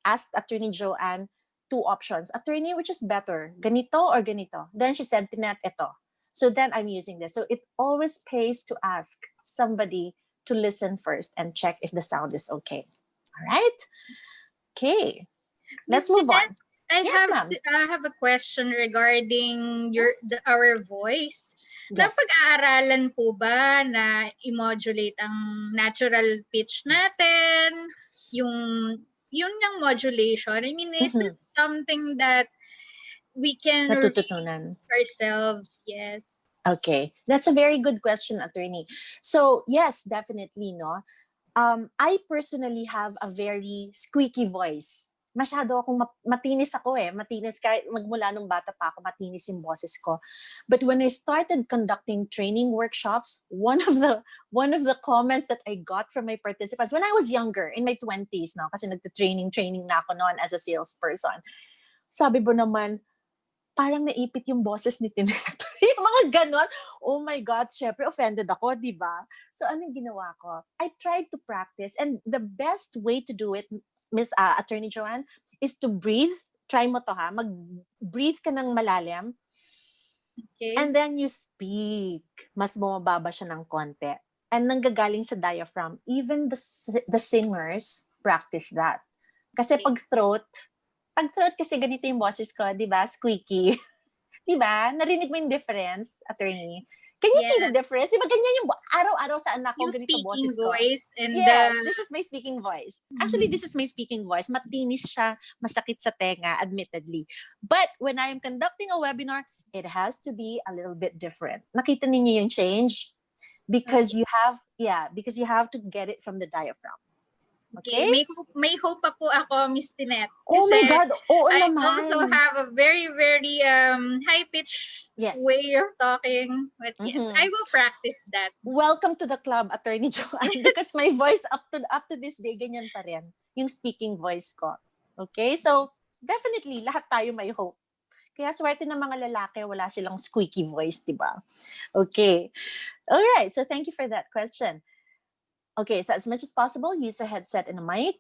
asked Attorney Joanne two options. Attorney, which is better? Ganito or ganito? Then she said, Tinet, ito. So then I'm using this. So it always pays to ask somebody to listen first and check if the sound is okay. All right? Okay. Let's Miss move on. Tinette, I Yes, ma'am. have a question regarding our voice. Yes. Napag-aaralan po ba na i-modulate ang natural pitch natin? Yung yun yung modulation. I mean, is Mhm. it something that we can Natututunan. ourselves? Yes. Okay. That's a very good question, Attorney. So, yes, definitely, no? I personally have a very squeaky voice. Masyado akong matinis ako eh. Matinis kahit magmula nung bata pa ako, matinis yung boses ko. But when I started conducting training workshops, one of the comments that I got from my participants when I was younger, in my 20s now, kasi nagte-training na ako noon as a salesperson. Sabi mo naman, parang naipit yung boses ni Tinet. Yung mga ganon. Oh my God, syempre offended ako, di ba? So anong ginawa ko? I tried to practice and the best way to do it, Miss Attorney Joanne, is to breathe. Try mo to ha. Mag-breathe ka ng malalim Okay. and then you speak. Mas bumababa siya ng konti. And nanggagaling sa diaphragm. Even the singers practice that. Kasi pag throat kasi ganito yung boses ko, di ba? Squeaky. Di ba? Narinig mo yung difference, Attorney? Can you see the difference? Di ba ganyan yung araw-araw sa anak ko, Yung ganito speaking boses ko. voice and Yes, this is my speaking voice. Actually, Mhm. this is my speaking voice. Matinis siya, masakit sa tenga, admittedly. But when I am conducting a webinar, it has to be a little bit different. Nakita ninyo yung change? Because you have to get it from the diaphragm. Okay? May hope pa po ako, Miss Tinette. Oh my God, oo I naman. also have a very, very high pitch Yes. way of talking. But yes, I will practice that. Welcome to the club, Attorney Joanne, because my voice up to this day, ganyan pa rin. Yung speaking voice ko. Okay? So, definitely, lahat tayo may hope. Kaya swerte ng mga lalaki, wala silang squeaky voice, di ba? Okay. All right. So, thank you for that question. Okay, so as much as possible, use a headset and a mic.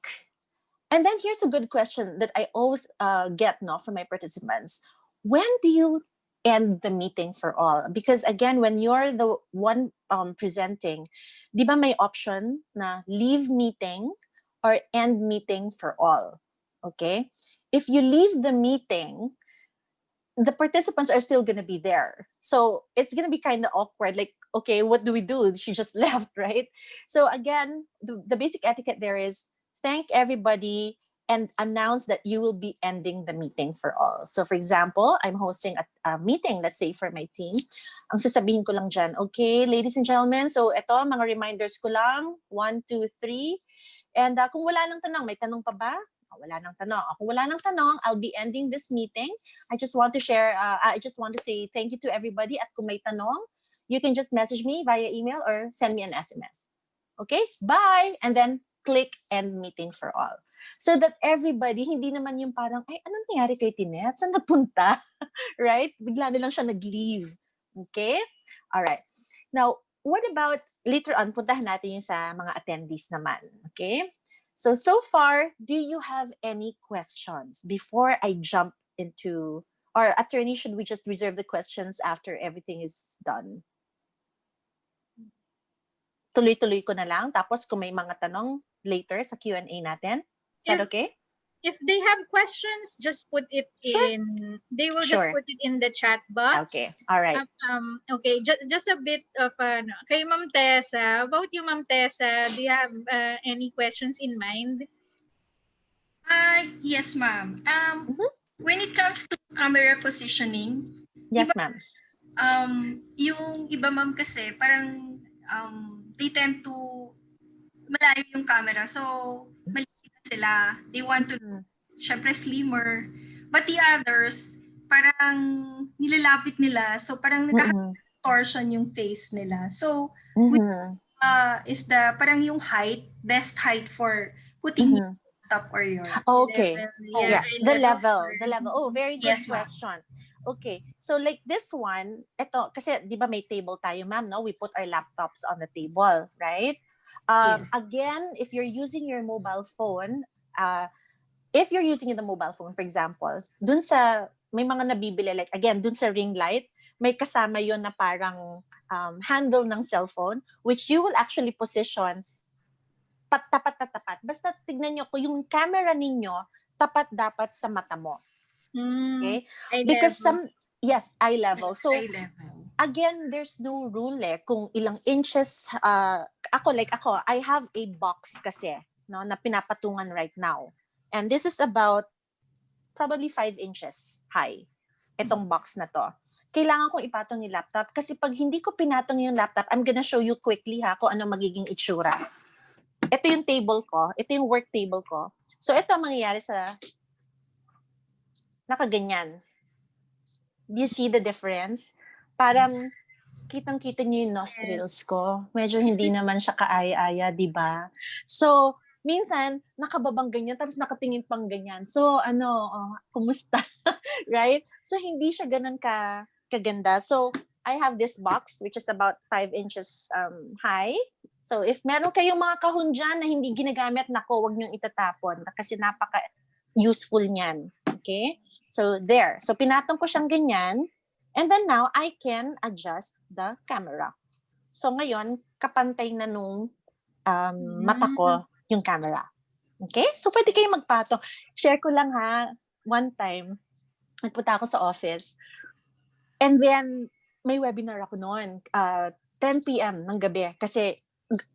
And then here's a good question that I always get from my participants. When do you end the meeting for all? Because again, when you're the one presenting, di ba may option na leave meeting or end meeting for all? Okay? If you leave the meeting, the participants are still going to be there. So it's going to be kind of awkward. Like, okay, what do we do? She just left, right? So again, the basic etiquette there is thank everybody and announce that you will be ending the meeting for all. So for example, I'm hosting a meeting, let's say for my team. Ang sasabihin ko lang dyan, okay, ladies and gentlemen, so ito, mga reminders ko lang, 1, 2, 3. And kung wala nang tanong, may tanong pa ba? Wala nang tanong. Kung wala nang tanong, I'll be ending this meeting. I just want to share, I just want to say thank you to everybody. At kung may tanong, you can just message me via email or send me an SMS. Okay? Bye! And then click end meeting for all. So that everybody, hindi naman yung parang, ay, anong nangyari kay Tinet? Saan napunta? Right? Bigla na lang siya nag-leave. Okay? All right. Now, what about later on, puntahan natin yung sa mga attendees naman. Okay? So far, do you have any questions before I jump into, or attorney, should we just reserve the questions after everything is done? Tuloy-tuloy ko na lang. Tapos kung may mga tanong later sa Q&A natin. Is that okay? If they have questions, just put it in. They will just put it in the chat box. Okay. All right. Okay. Just a bit of kay Ma'am Tessa. About you, Ma'am Tessa, do you have any questions in mind? Yes, ma'am. When it comes to camera positioning, yes, ma'am. Yung iba, ma'am, kasi parang they tend to malayo yung camera. So, maliit sila. They want to look, syempre, slimmer. But the others, parang nilalapit nila. So, parang nagka-torsion yung face nila. So, is the parang yung best height for putting your laptop or your Okay. Level, yeah, eye The level. level. Oh, very good Yes, ma'am. question. Okay. So like this one, ito, kasi di ba may table tayo, ma'am, no? We put our laptops on the table, right? Yes. Again, if you're using your mobile phone, if you're using the mobile phone, for example, dun sa, may mga nabibili, like again, dun sa ring light, may kasama yon na parang handle ng cellphone, which you will actually position tapat na tapat. Basta tignan nyo, kung yung camera ninyo, tapat dapat sa mata mo. Okay? Eye Because level. eye level. So, Eye level. again, there's no rule kung ilang inches. Ako, I have a box kasi, no, na pinapatungan right now. And this is about probably 5 inches high. Itong box na to. Kailangan kong ipatong yung laptop kasi pag hindi ko pinatong yung laptop, I'm gonna show you quickly kung ano magiging itsura. Ito yung table ko. Ito yung work table ko. So, ito ang mangyayari sa nakaganyan. Do you see the difference? Parang kitang-kita niyo yung nostrils ko. Medyo hindi naman siya kaaya-aya, di ba? So, minsan, nakababang ganyan, tapos nakatingin pang ganyan. So, kumusta? Right? So, hindi siya ganun kaganda. So, I have this box, which is about 5 inches high. So, if meron kayong mga kahon dyan na hindi ginagamit, nako, wag niyong itatapon kasi napaka-useful niyan. Okay? So, there. So, pinatong ko siyang ganyan. And then now, I can adjust the camera. So, ngayon, kapantay na nung mata ko yung camera. Okay? So, pwede kayong magpato. Share ko lang one time, nagpunta ako sa office. And then, may webinar ako noon. 10 p.m. ng gabi. Kasi,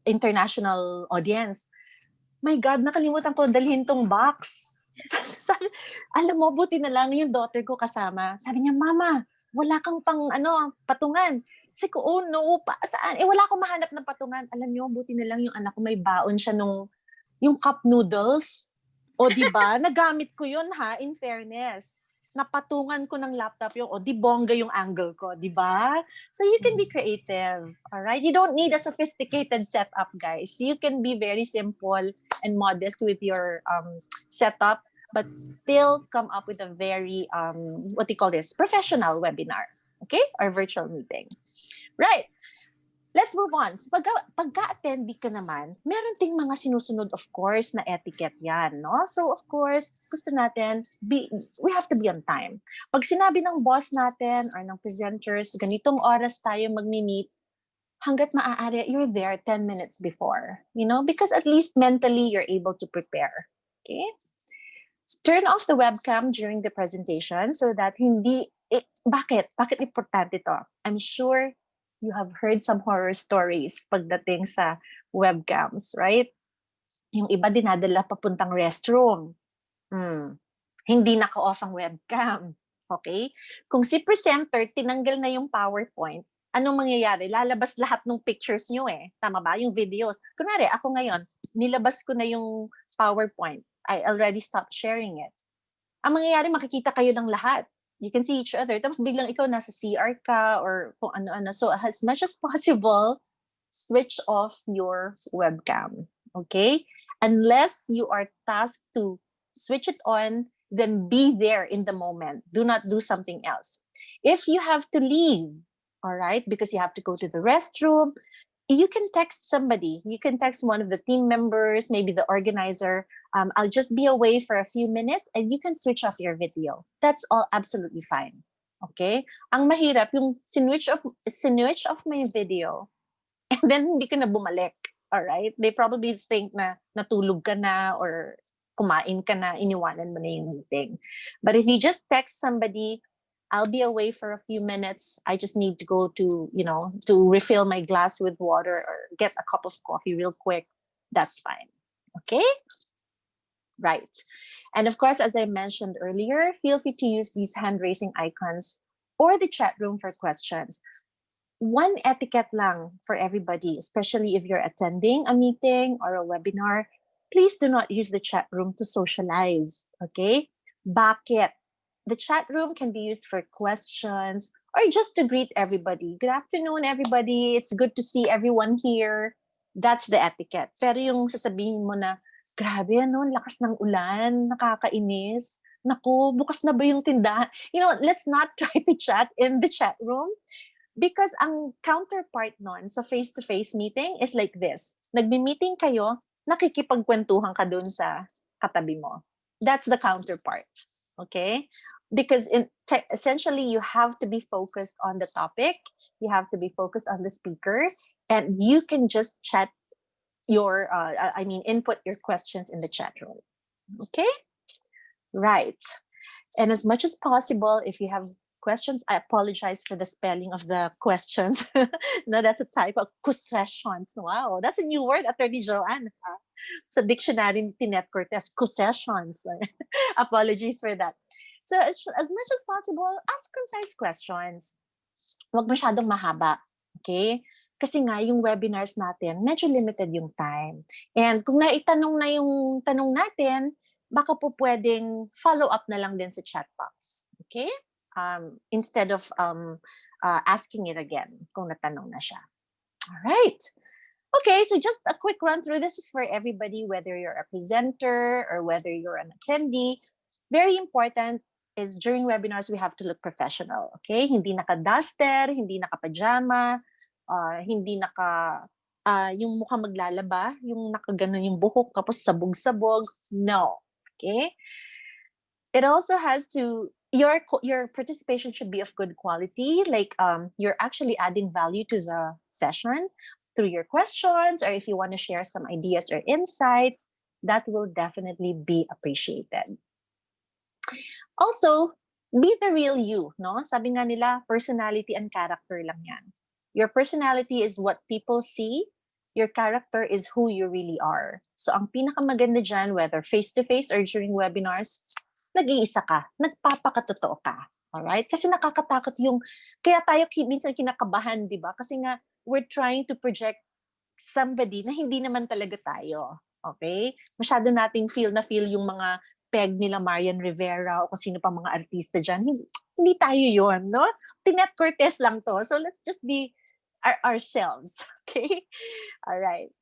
international audience. My God, nakalimutan ko dalhin tong box. Sabi, alam mo, buti na lang yung daughter ko kasama. Sabi niya, Mama, wala kang patungan. Sabi ko, oh no, saan? Wala akong mahanap ng patungan. Alam niyo, buti na lang yung anak ko may baon siya yung cup noodles. O di ba? Nagamit ko yun in fairness. Napatungan ko ng laptop di bongga yung angle ko, di ba? So you can be creative, all right? You don't need a sophisticated setup, guys. You can be very simple and modest with your setup, but still come up with a very, professional webinar, okay? Or virtual meeting. Right. Let's move on. So pagka-attendee ka naman, meron ting mga sinusunod, of course, na etiquette yan, no? So, of course, gusto natin, we have to be on time. Pag sinabi ng boss natin or ng presenters, ganitong oras tayo mag-meet, hanggat maaari, you're there 10 minutes before, because at least mentally, you're able to prepare. Okay? Turn off the webcam during the presentation so that bakit importante to? I'm sure you have heard some horror stories pagdating sa webcams, right? Yung iba dinadala papuntang restroom. Hindi naka-off ang webcam. Okay? Kung si presenter, tinanggal na yung PowerPoint, anong mangyayari? Lalabas lahat ng pictures nyo Tama ba? Yung videos. Kunwari, ako ngayon, nilabas ko na yung PowerPoint. I already stopped sharing it. Ang mangyayari, makikita kayo ng lahat. You can see each other. Tapos biglang ikaw nasa CR ka or kung ano-ano. So as much as possible, switch off your webcam. Okay? Unless you are tasked to switch it on, then be there in the moment. Do not do something else. If you have to leave, all right, because you have to go to the restroom, you can text somebody. You can text one of the team members, maybe the organizer. I'll just be away for a few minutes and you can switch off your video. That's all absolutely fine. Okay? Ang mahirap, yung sinwitch off my video and then hindi ka na bumalik. All right? They probably think na natulog ka na or kumain ka na, iniwanan mo na yung meeting. But if you just text somebody, I'll be away for a few minutes. I just need to go to refill my glass with water or get a cup of coffee real quick. That's fine. Okay? Right. And of course, as I mentioned earlier, feel free to use these hand-raising icons or the chat room for questions. One etiquette lang for everybody, especially if you're attending a meeting or a webinar, please do not use the chat room to socialize. Okay? Bakit? The chat room can be used for questions or just to greet everybody. Good afternoon, everybody. It's good to see everyone here. That's the etiquette. Pero yung sasabihin mo na, grabe, ano, lakas ng ulan, nakakainis. Naku, bukas na ba yung tindahan? Let's not try to chat in the chat room. Because ang counterpart nun sa face-to-face meeting is like this. Nagbi-meeting kayo, nakikipagkwentuhan ka dun sa katabi mo. That's the counterpart. Okay? Because essentially, you have to be focused on the topic. You have to be focused on the speaker. And you can just chat input your questions in the chat room. Okay? Right. And as much as possible, if you have questions, I apologize for the spelling of the questions. No, that's a type of questions. Wow, that's a new word, Attorney Joanne. Sa dictionary, Tinet Cortez, questions. Apologies for that. So as much as possible, ask concise questions. Huwag masyadong mahaba. Okay? Kasi nga, yung webinars natin, medyo limited yung time. And kung naitanong na yung tanong natin, baka po pwedeng follow up na lang din sa chat box. Okay? Instead of asking it again kung natanong na siya. All right. Okay, so just a quick run through. This is for everybody, whether you're a presenter or whether you're an attendee. Very important is during webinars, we have to look professional. Okay? Hindi naka-duster, hindi naka-pajama, hindi yung mukha maglalaba, yung nakaganon yung buhok, tapos sabog-sabog. No. Okay? It also has to, your participation should be of good quality, like you're actually adding value to the session through your questions, or if you want to share some ideas or insights, that will definitely be appreciated. Also, be the real you, no? Sabi nga nila, personality and character lang yan. Your personality is what people see. Your character is who you really are. So ang pinakamaganda dyan, whether face-to-face or during webinars, nag-iisa ka, nagpapakatotoo ka. Alright? Kasi nakakatakot kaya tayo minsan kinakabahan, di ba? Kasi nga, we're trying to project somebody na hindi naman talaga tayo. Okay? Masyado nating feel yung mga peg nila Marian Rivera o kung sino pa mga artista dyan. Hindi tayo yon, no? Tinet Cortez lang to. So let's just be ourselves. Okay? Alright.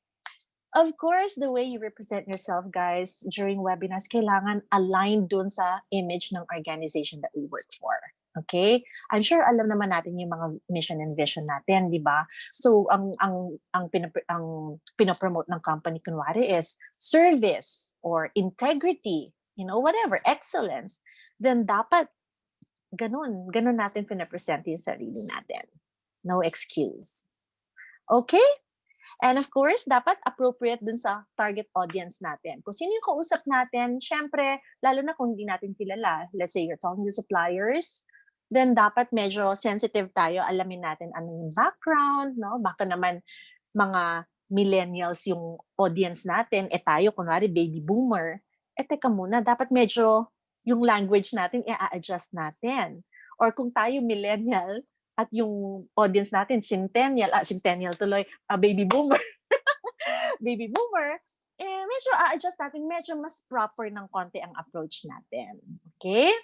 Of course, the way you represent yourself, guys, during webinars, kailangan aligned dun sa image ng organization that we work for. Okay? I'm sure alam naman natin yung mga mission and vision natin, di ba? So, ang pinopromote ng company, kunwari, is service or integrity, whatever, excellence. Then, dapat ganun natin pinapresent yung sarili natin. No excuse. Okay? And of course, dapat appropriate dun sa target audience natin. Kung sino yung kausap natin, syempre, lalo na kung hindi natin kilala, let's say you're talking to suppliers, then dapat medyo sensitive tayo, alamin natin ano yung background, no? Baka naman mga millennials yung audience natin, tayo, kunwari baby boomer, teka muna, dapat medyo yung language natin, i-adjust natin. Or kung tayo millennial, at yung audience natin, centennial tuloy, baby boomer, baby boomer, medyo a-adjust natin, medyo mas proper ng konti ang approach natin. Okay?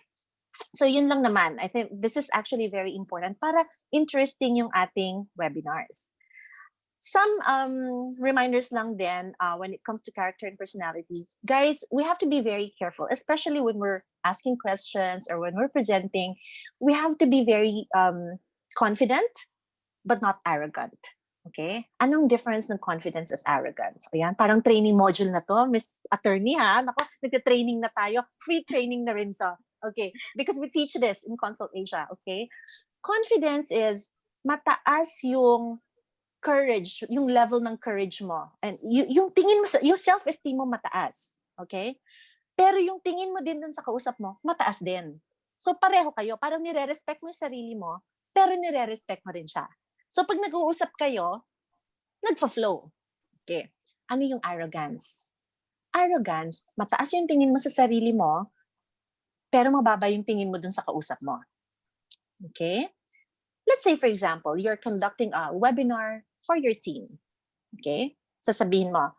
So yun lang naman. I think this is actually very important para interesting yung ating webinars. Some reminders lang din when it comes to character and personality. Guys, we have to be very careful, especially when we're asking questions or when we're presenting. We have to be very confident, but not arrogant. Okay? Anong difference ng confidence at arrogance? Ayan, parang training module na to, Miss Attorney, ha? Nako, nagka-training na tayo. Free training na rin to. Okay? Because we teach this in Consult Asia. Okay? Confidence is mataas yung courage, yung level ng courage mo. And yung tingin mo, yung self-esteem mo mataas. Okay? Pero yung tingin mo din dun sa kausap mo, mataas din. So pareho kayo, parang nire-respect mo yung sarili mo, pero nire-respect mo rin siya. So pag nag-uusap kayo, nagfa-flow. Okay. Ano yung arrogance? Arrogance, mataas yung tingin mo sa sarili mo, pero mababa yung tingin mo dun sa kausap mo. Okay? Let's say, for example, you're conducting a webinar for your team. Okay? Sasabihin mo,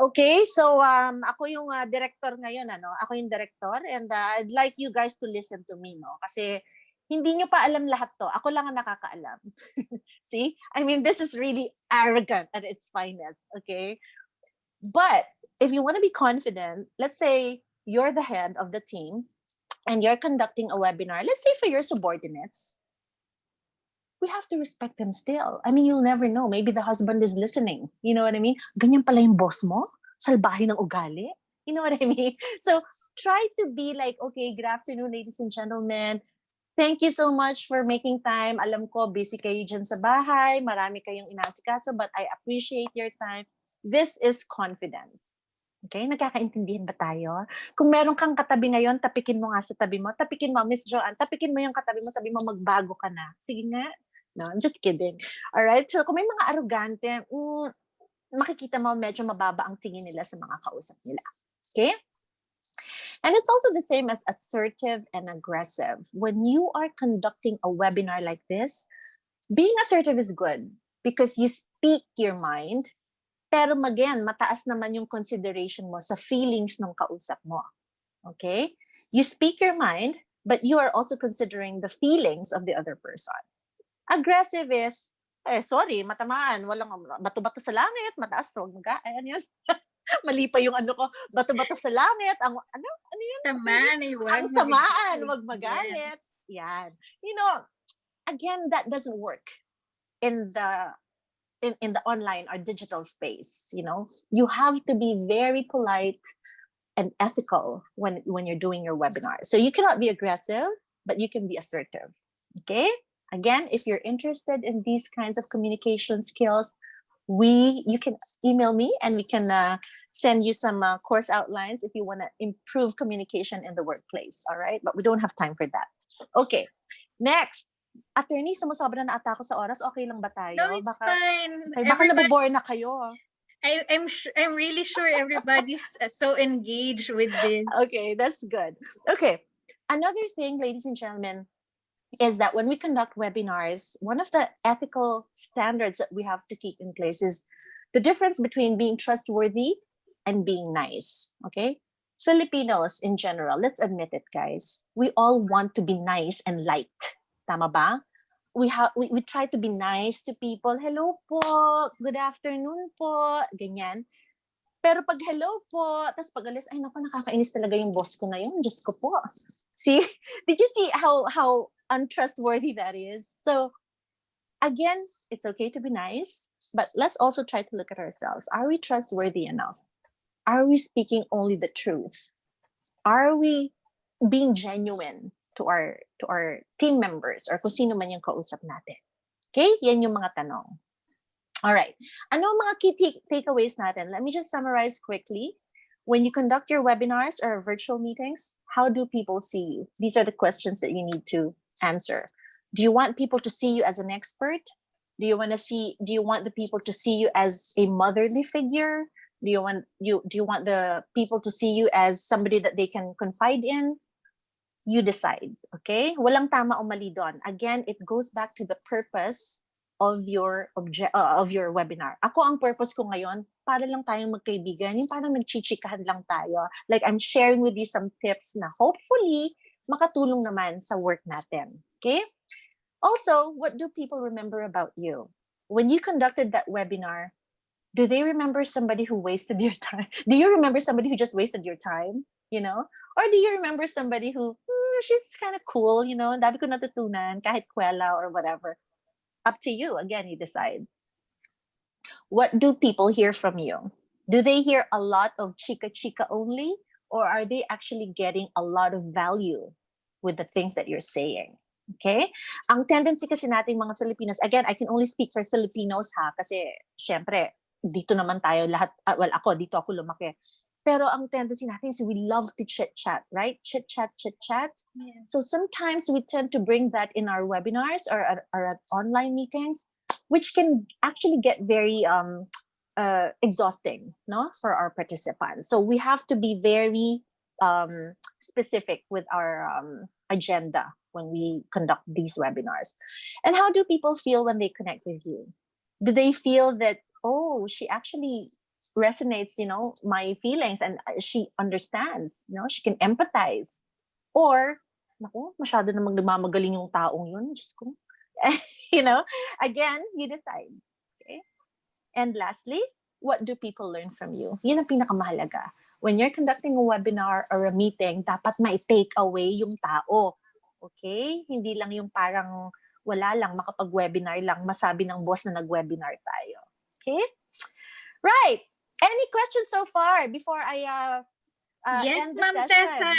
okay, so ako yung director ngayon, Ako yung director and I'd like you guys to listen to me, no? Kasi Hindi nyo pa alam lahat to. Ako lang ang nakakaalam. See? I mean, this is really arrogant at its finest, okay? But if you want to be confident, let's say you're the head of the team and you're conducting a webinar, let's say for your subordinates, we have to respect them still. I mean, you'll never know. Maybe the husband is listening. You know what I mean? Ganyan pala yung boss mo? Salbahe ng ugali? You know what I mean? So try to be like, okay, good afternoon, ladies and gentlemen. Thank you so much for making time. Alam ko, busy kayo dyan sa bahay. Marami kayong inasikaso, but I appreciate your time. This is confidence. Okay? Nagkakaintindihan ba tayo? Kung meron kang katabi ngayon, tapikin mo nga sa tabi mo. Tapikin mo, Miss Joanne, tapikin mo yung katabi mo, sabi mo, magbago ka na. Sige nga. No, I'm just kidding. Alright? So kung may mga arrogante, makikita mo medyo mababa ang tingin nila sa mga kausap nila. Okay? And it's also the same as assertive and aggressive. When you are conducting a webinar like this, being assertive is good because you speak your mind, pero again, mataas naman yung consideration mo sa feelings ng kausap mo. Okay? You speak your mind, but you are also considering the feelings of the other person. Aggressive is, sorry, matamaan, walang bato-bato sa langit, mataas, so ano yun? Mali pa yung ano ko, bato-bato sa langit, ang ano yun? Tamaan, Ang tamaan, wag magalit. Yan. You know, again, that doesn't work in the online or digital space. You know, you have to be very polite and ethical when you're doing your webinar. So you cannot be aggressive, but you can be assertive. Okay. Again, if you're interested in these kinds of communication skills, you can email me and we can send you some course outlines if you want to improve communication in the workplace. All right, but we don't have time for that. Okay, next. Attorney, sumusobra na ata ako sa oras. Okay lang ba tayo? No, it's fine. Baka nabobore na kayo. I'm really sure everybody's so engaged with this. Okay, that's good. Okay, another thing, ladies and gentlemen, is that when we conduct webinars, one of the ethical standards that we have to keep in place is the difference between being trustworthy and being nice. Okay? Filipinos in general, let's admit it, guys. We all want to be nice and liked. Tama ba? We try to be nice to people. Hello po, good afternoon po, ganyan. Pero pag hello po, tapos pag alis, ay naku, nakakainis talaga yung boss ko na yun. Diyos ko po. See? Did you see how untrustworthy that is? So again, it's okay to be nice, but let's also try to look at ourselves. Are we trustworthy enough? Are we speaking only the truth? Are we being genuine to our team members or kung sino man yung kausap natin? Okay? Yan yung mga tanong. All right. Ano mga key takeaways natin? Let me just summarize quickly. When you conduct your webinars or virtual meetings, how do people see you? These are the questions that you need to answer. Do you want people to see you as an expert? Do you want the people to see you as a motherly figure? Do you want the people to see you as somebody that they can confide in? You decide, okay? Walang tama o mali doon. Again, it goes back to the purpose of your webinar. Ako, ang purpose ko ngayon, para lang tayong magkaibigan, yung parang nagchichikahan lang tayo. Like, I'm sharing with you some tips na hopefully makatulong naman sa work natin. Okay? Also, what do people remember about you? When you conducted that webinar, do they remember somebody who wasted your time? Do you remember somebody who just wasted your time? You know? Or do you remember somebody who, she's kind of cool, you know, dami ko natutunan, kahit kwela or whatever. Up to you. Again, you decide. What do people hear from you? Do they hear a lot of chika only? Or are they actually getting a lot of value with the things that you're saying? Okay? Ang tendency kasi nating mga Filipinos, again, I can only speak for Filipinos ha, kasi syempre, dito naman tayo lahat, dito ako lumaki. Pero ang tendency natin is we love to chit-chat, right? Chit-chat. Yeah. So sometimes we tend to bring that in our webinars or at online meetings, which can actually get very exhausting, no, for our participants. So we have to be very specific with our agenda when we conduct these webinars. And how do people feel when they connect with you? Do they feel that, oh, she actually resonates, you know, my feelings and she understands, you know, she can empathize? Or naku, masyado namang namamagaling yung taong yun. Diyos ko. Again, you decide. Okay? And lastly, what do people learn from you? Yun ang pinakamahalaga. When you're conducting a webinar or a meeting, dapat may take away yung tao. Okay? Hindi lang yung parang wala lang, makapag-webinar lang, masabi ng boss na nag-webinar tayo. Okay? Right. Any questions so far before I Yes, end the Ma'am session? Tessa.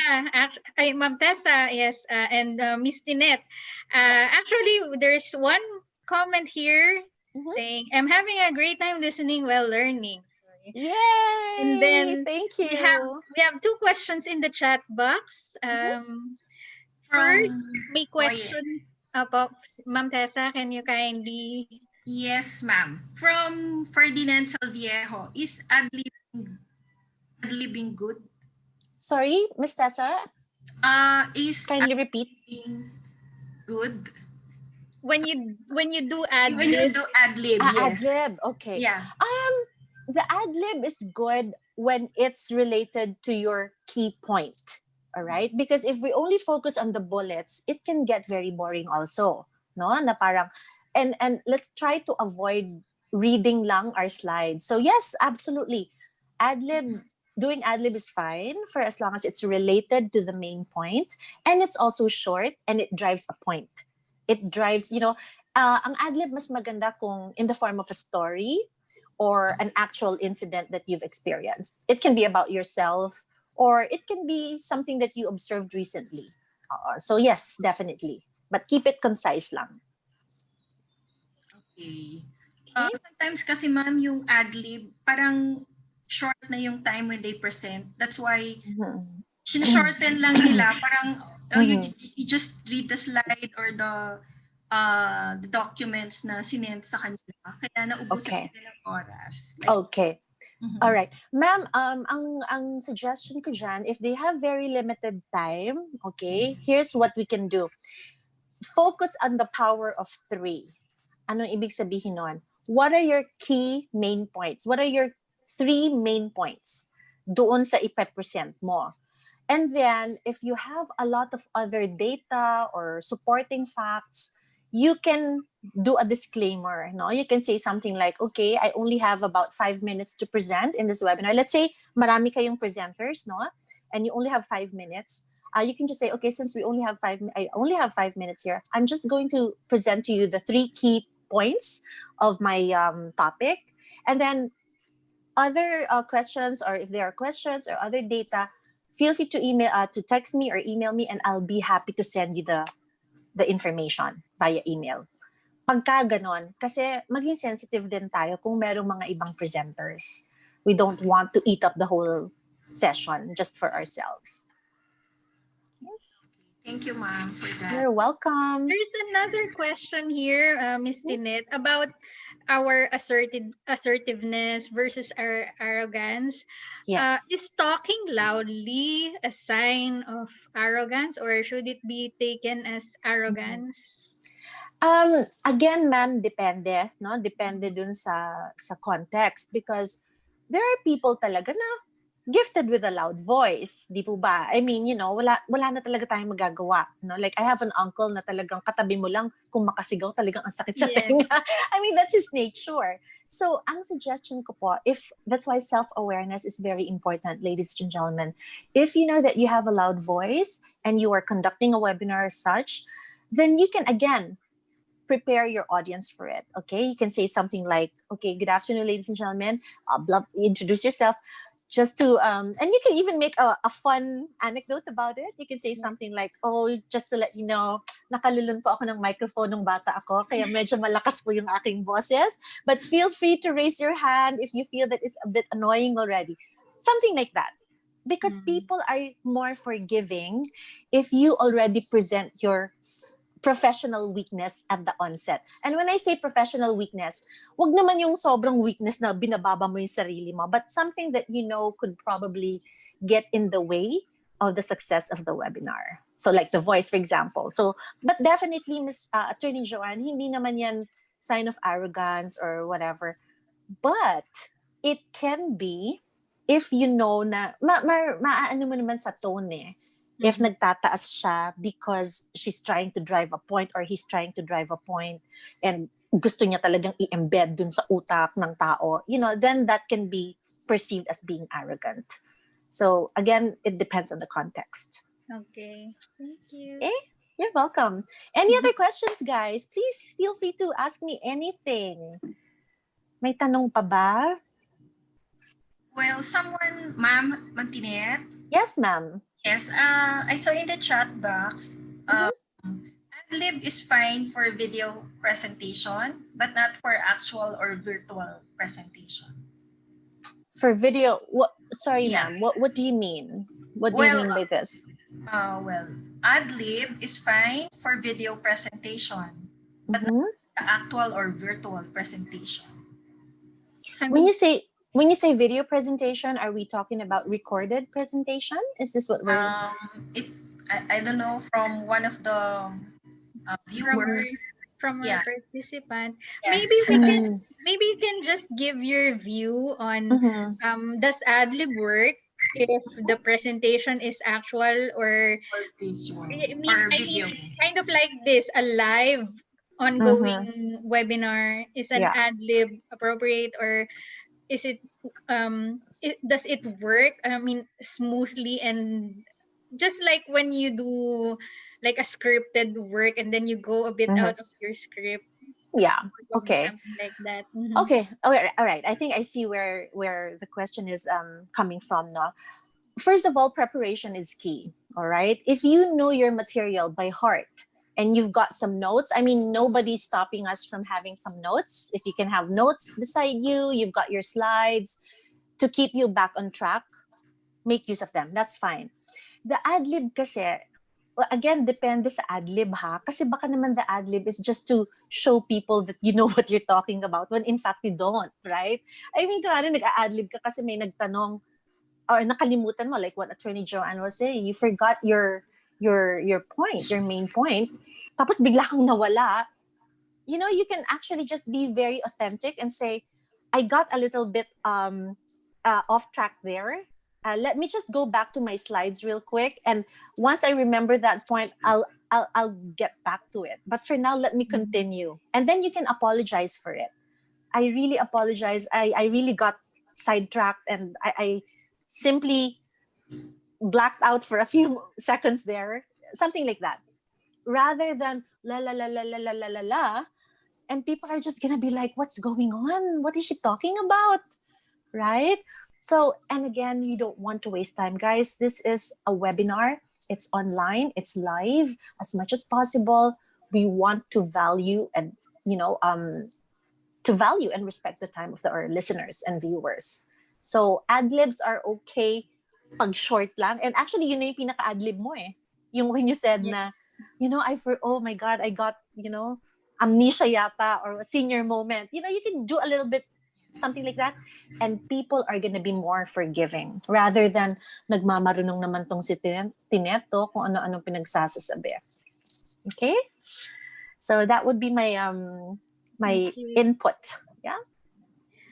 Ma'am Tessa, yes, and Miss Tinette. Yes. Actually, there's one comment here Mhm. saying, "I'm having a great time listening while learning." Sorry. Yay! And then Thank you. we have two questions in the chat box. First, may question. Ma'am Tessa, can you kindly? Yes, ma'am. From Ferdinand Salviejo, is ad-libbing good? Sorry, Miss Tessa, Is kindly repeat. ad-libbing good? When you do When you ad-lib, do ad-lib, yes. Ad-lib, okay. Yeah. The ad-lib is good when it's related to your key point, all right? Because if we only focus on the bullets, it can get very boring also, no? Na parang, and let's try to avoid reading lang our slides. So yes, absolutely. Ad-lib, doing ad-lib is fine for as long as it's related to the main point, and it's also short and it drives a point. It drives, ang ad-lib mas maganda kung in the form of a story or an actual incident that you've experienced. It can be about yourself or it can be something that you observed recently. So yes, definitely. But keep it concise lang. Okay. Sometimes kasi ma'am, yung ad-lib, parang short na yung time when they present. That's why, sinashorten lang nila. Parang you just read the slide or the documents na sinend sa kanila. Kaya naubusan sila ng oras. Okay. All right. Ma'am, ang suggestion ko dyan, if they have very limited time, okay, here's what we can do. Focus on the power of 3. Anong ibig sabihin nun? What are your key main points? What are your 3 main points doon sa ipe-present mo? And then, if you have a lot of other data or supporting facts, you can do a disclaimer. No? You can say something like, okay, I only have about 5 minutes to present in this webinar. Let's say, marami kayong presenters, no? And you only have 5 minutes. You can just say, okay, since I only have 5 minutes here, I'm just going to present to you the 3 key points of my topic. And then other questions, or if there are questions or other data, feel free to to text me or email me, and I'll be happy to send you the information via email. Pagka ganon, kasi maging sensitive din tayo kung merong mga ibang presenters. We don't want to eat up the whole session just for ourselves. Thank you, ma'am, for that. You're welcome. There's another question here, Ms. Tinette, about our assertiveness versus our arrogance. Yes. Is talking loudly a sign of arrogance, or should it be taken as arrogance? Again, ma'am, depende, no? Depende dun sa context, because there are people talaga na gifted with a loud voice, di po ba? I mean, wala na talaga tayong magagawa, no? Like, I have an uncle na talagang katabi mo lang, kung makasigaw talagang ang sakit sa tenga. I mean, that's his nature. So, ang suggestion ko po, that's why self-awareness is very important, ladies and gentlemen. If you know that you have a loud voice and you are conducting a webinar as such, then you can, again, prepare your audience for it, okay? You can say something like, okay, good afternoon, ladies and gentlemen. Introduce yourself. Just to, and you can even make a fun anecdote about it. You can say something like, oh, just to let you know, nakalulun po ako ng microphone nung bata ako, kaya medyo malakas po yung aking boses. But feel free to raise your hand if you feel that it's a bit annoying already. Something like that. Because people are more forgiving if you already present your professional weakness at the onset. And when I say professional weakness, wag naman yung sobrang weakness na binababa mo yung sarili mo, but something that you know could probably get in the way of the success of the webinar. So like the voice, for example. So, but definitely, Ms. Attorney Joanne, hindi naman yan sign of arrogance or whatever. But it can be if you know na, maano mo naman sa tone eh. If Mhm. nagtataas siya because she's trying to drive a point or he's trying to drive a point and gusto niya talagang i-embed dun sa utak ng tao, then that can be perceived as being arrogant. So again, it depends on the context. Okay. Thank you. Okay? You're welcome. Any other questions, guys? Please feel free to ask me anything. May tanong pa ba? Well, Ma'am Mantinet, Yes, ma'am. yes, I saw in the chat box, Adlib is fine for video presentation, but not for actual or virtual presentation. For video, sorry, Yeah. ma'am. What do you mean? What do you mean by this? Well, Adlib is fine for video presentation, but not Mhm. the actual or virtual presentation. So When you say video presentation, are we talking about recorded presentation? Is this what we're? I don't know, from one of the viewers. from our Yeah. participant, Yes. maybe you can just give your view on Mhm. does Adlib work if the presentation is actual or Or visual. I Or I mean video. kind of like this, a live ongoing webinar. Is an Yeah. Adlib appropriate, or is it does it work, I mean, smoothly, and just like when you do like a scripted work and then you go a bit Mhm. out of your script, Yeah. probably Okay. something like that. Mhm. Okay. All right. I think I see where the question is coming from now. First of all, preparation is key. All right. If you know your material by heart and you've got some notes, I mean, nobody's stopping us from having some notes. If you can have notes beside you, you've got your slides to keep you back on track, make use of them. That's fine. The ad-lib kasi, well, again, depende sa ad-lib ha. Kasi baka naman the ad-lib is just to show people that you know what you're talking about when in fact you don't, right? I mean, kunwari nag-ad-lib ka kasi may nagtanong or nakalimutan mo, like what Attorney Joanne was saying, you forgot your point, your main point, tapos bigla kang nawala, you can actually just be very authentic and say, I got a little bit off track there. Let me just go back to my slides real quick, and once I remember that point, I'll get back to it. But for now, let me continue, and then you can apologize for it. I really apologize. I really got sidetracked, and I simply blacked out for a few seconds there, something like that. Rather than la la la la la la la la la, and people are just gonna be like, "What's going on? What is she talking about?" Right? So, and again, you don't want to waste time, guys. This is a webinar. It's online. It's live. As much as possible, we want to value and to value and respect the time of our listeners and viewers. So ad-libs are okay pag short lang. And actually, yun na yung pinaka-adlib mo eh. Yung when you said na, oh my God, I got, amnesia yata or a senior moment. You can do a little bit something like that. And people are gonna be more forgiving rather than nagmamarunong naman tong si Tineto kung ano-anong pinagsasasabi. Okay? So that would be my Okay. input. Yeah.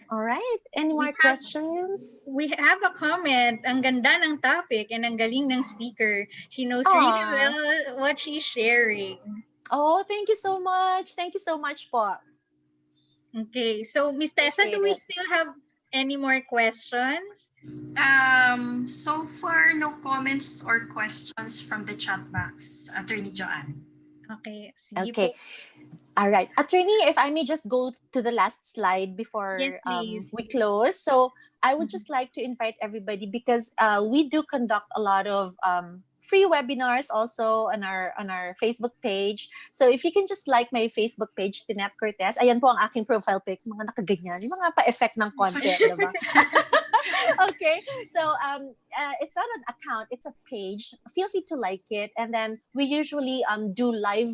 All right. Any more questions? We have a comment. Ang ganda ng topic and ang galing ng speaker. She knows really well what she's sharing. Oh, thank you so much. Thank you so much po. Okay. So, Miss Tessa, do we still have any more questions? So far, no comments or questions from the chat box, Attorney Joanne. Okay. Sige Okay. po. All right. Attorney, if I may just go to the last slide before Yes, please. we close. So I would just like to invite everybody because we do conduct a lot of free webinars also on our Facebook page. So if you can just like my Facebook page, Tinep Cortez, ayan po ang aking profile pic, mga nakaganyan, yung mga pa-effect ng konti, diba? Okay, so it's not an account, it's a page. Feel free to like it, and then we usually do live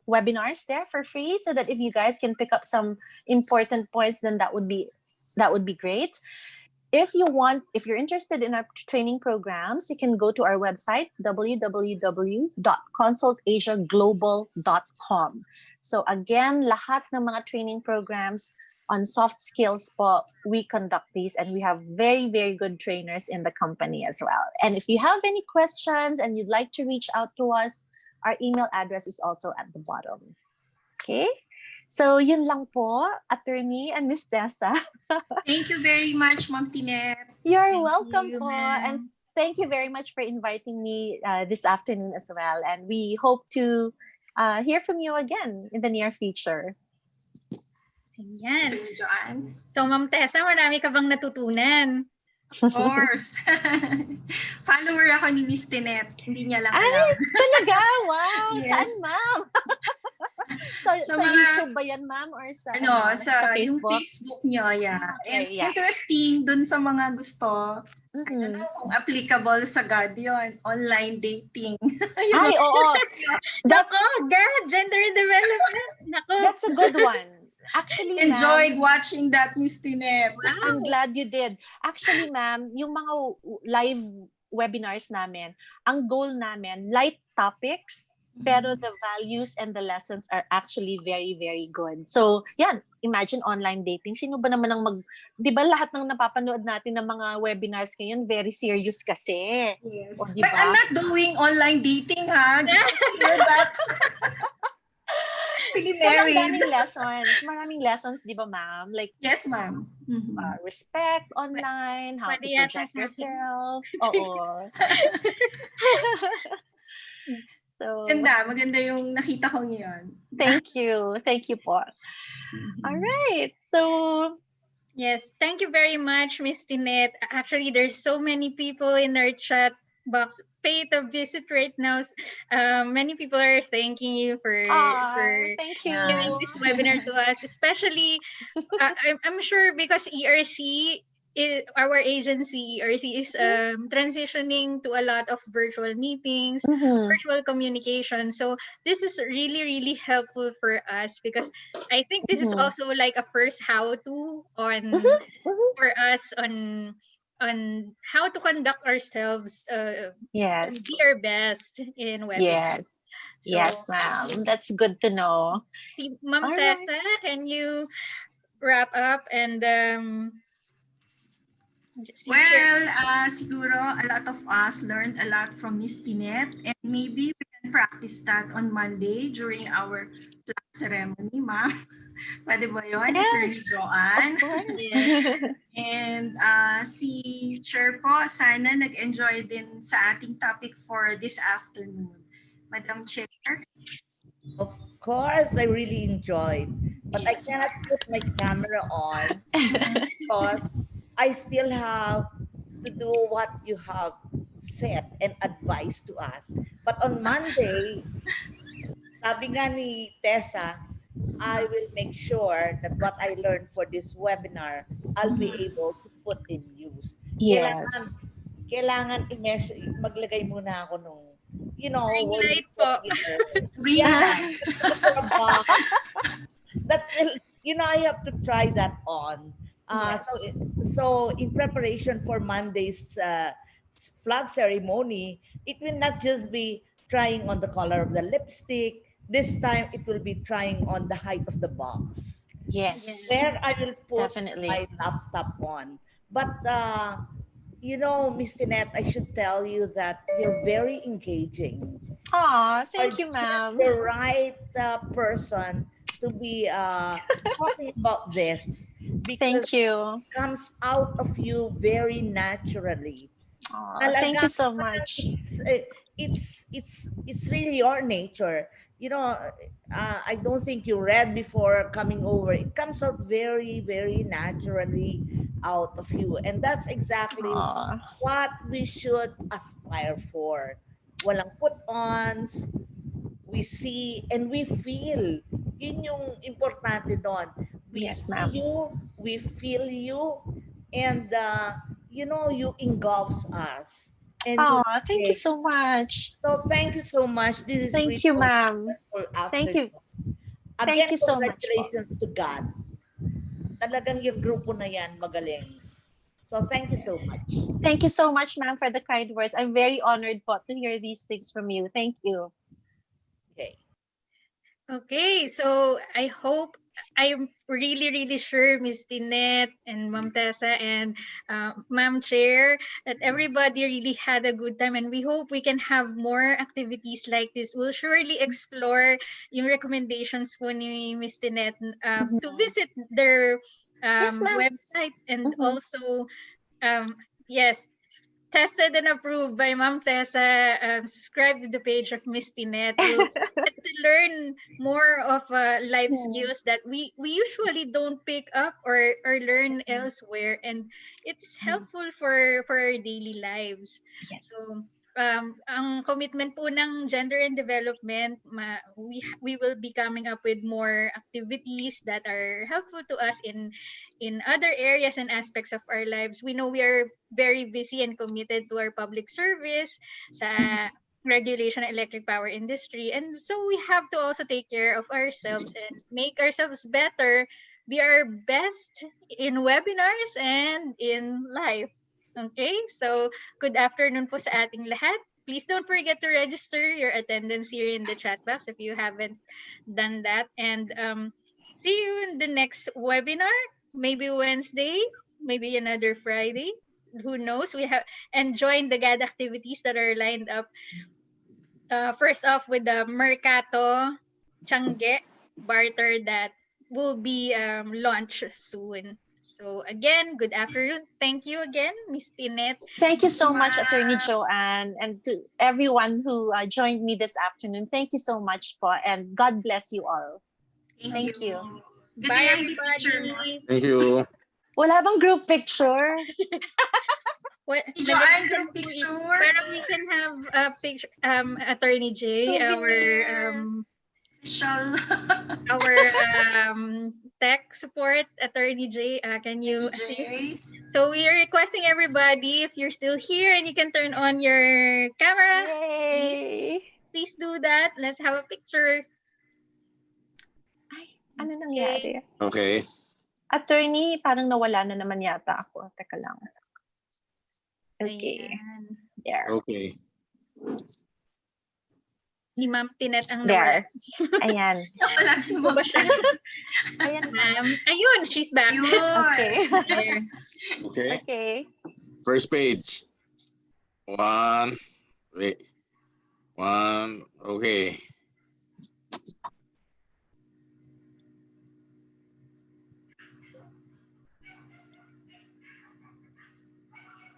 webinars there for free, so that if you guys can pick up some important points, then that would be great. If you're interested in our training programs, you can go to our website, www.consultasiaglobal.com. So again, lahat ng mga training programs on soft skills po, we conduct these, and we have very, very good trainers in the company as well. And if you have any questions and you'd like to reach out to us, our email address is also at the bottom. Okay? So yun lang po, Attorney and Miss Tessa. Thank you very much, Ma'am Tinette. You're Thank welcome you, po. And ma'am. thank you very much for inviting me this afternoon as well. And we hope to hear from you again in the near future. Ayan. Joanne. So, Ma'am Tessa, marami ka bang natutunan? Of course. Follower ako ni Miss Tinette. Hindi niya lang Ay, alam. talaga? Wow! Yes. Saan, ma'am? Sa sa mga- YouTube ba yan, ma'am? Or sa, Sa yung Facebook? Facebook niyo, yeah. And Okay, yeah. interesting dun sa mga gusto. I don't Mhm. know kung applicable sa God yun. Online dating. Ay, oo. That's, Nako, girl, gender development. Nako. that's a good one. Actually, Enjoyed ma'am, watching that, Miss Tinette. I'm glad you did. Actually, ma'am, yung mga live webinars namin, ang goal namin, light topics, pero the values and the lessons are actually very, very good. So, yan, imagine online dating. Sino ba naman ang di ba lahat ng napapanood natin ng mga webinars ngayon, very serious kasi. Yes. O, But diba? I'm not doing online dating, ha? Just to clear that. Pero ang Preliminary. maraming lessons, di ba, ma'am? Like, Yes, ma'am. Mhm. respect online, how to Pwede yata project sa akin. yourself. Oo. So, Maganda yung nakita ko ngayon. thank you. Thank you po. All right. So, Yes, thank you very much, Miss Tinette. Actually, there's so many people in our chat box. Pay to visit right now. Many people are thanking you for thank you. giving this webinar to us, especially I'm sure because ERC our agency ERC is transitioning to a lot of virtual meetings, Mhm. virtual communication. So this is really, really helpful for us because I think this is Mhm. also like a first how-to on Mhm. for us on how to conduct ourselves, Yes. be our best in webinars. Yes. So, Yes, ma'am. That's good to know. si Ma'am All right. Tessa, can you wrap up and share? Well, siguro a lot of us learned a lot from Miss Tinette, and maybe we can practice that on Monday during our flag ceremony, ma'am. Pwede ba yun? Yes. Attorney Joanne. Of course. Yes. And si Chair po, sana nag-enjoy din sa ating topic for this afternoon. Madam Chair. Of course, I really enjoyed, but I Yes, cannot put my camera on because I still have to do what you have said and advised to us. But on Monday, sabi nga ni Tessa, I will make sure that what I learned for this webinar, I'll be able to put in use. Yes. Kailangan i-measure, maglagay muna ako nung, Ring when light you po. Ring light. That will, I have to try that on. Yes. So in preparation for Monday's flag ceremony, it will not just be trying on the color of the lipstick. This time it will be trying on the height of the box. Yes. Yes. Where I will put Definitely. my laptop on. But Miss Tinette, I should tell you that you're very engaging. Thank you, You're ma'am. the right person to be talking about this because Thank you. it comes out of you very naturally. Thank you so much. It's really your nature. I don't think you read before coming over. It comes out very, very naturally out of you, and that's exactly Aw. what we should aspire for. Walang put-ons, we see and we feel. Yun yung importante doon. We Yes, see ma'am. you, we feel you, and you engulfs us. And Thank you so much. so thank you so much. This is Thank really you, ma'am. wonderful Thank you. afternoon. Thank Again, you so much po. congratulations to God. Talagang yung grupo na yan magaling. So thank you so much. Thank you so much, ma'am, for the kind words. I'm very honored po to hear these things from you. Thank you. Okay. Okay, so I hope I'm really, really sure Miss Tinette and Ma'am Tessa and Ma'am Chair that everybody really had a good time, and we hope we can have more activities like this. We'll surely explore yung recommendations po ni Miss Tinette to visit their Yes, ma'am. website, and Mhm. also yes, tested and approved by Ma'am Tessa. Subscribe to the page of Miss Tinette. We'll get to learn more of life skills that we usually don't pick up or learn elsewhere, and it's helpful for our daily lives. Yes. So ang commitment po ng gender and development, we will be coming up with more activities that are helpful to us in other areas and aspects of our lives. We know we are very busy and committed to our public service sa regulation ng electric power industry. And so we have to also take care of ourselves and make ourselves better, be our best in webinars and in life. Okay? So good afternoon po sa ating lahat. Please don't forget to register your attendance here in the chat box if you haven't done that. And see you in the next webinar. Maybe Wednesday, maybe another Friday. Who knows? We have and join the GAD activities that are lined up. First off with the Mercato Changge barter that will be launched soon. So again, good afternoon. Thank you again, Miss Tinette. Thank you so much, Attorney Joanne, and to everyone who joined me this afternoon. Thank you so much po, and God bless you all. Thank you. Good Bye, thing I picture mo. everybody. Thank you. Wala bang group picture? What, Joanne, group picture. pero we can have a picture, Attorney J, Official. our tech support, Attorney J, can you assist? So we are requesting everybody, if you're still here and you can turn on your camera, please do that. Let's have a picture. Ay, ano nangyari? Okay. Attorney, parang nawala na naman yata ako. Teka lang. Okay. Ayan. There. Okay. Si Ma'am Tinette ang nawala. There. Ayan. Wala si Ba siya? Ayan. Ayun, she's back. Okay. There. Okay. Okay. First page. One. Wait. One. Okay.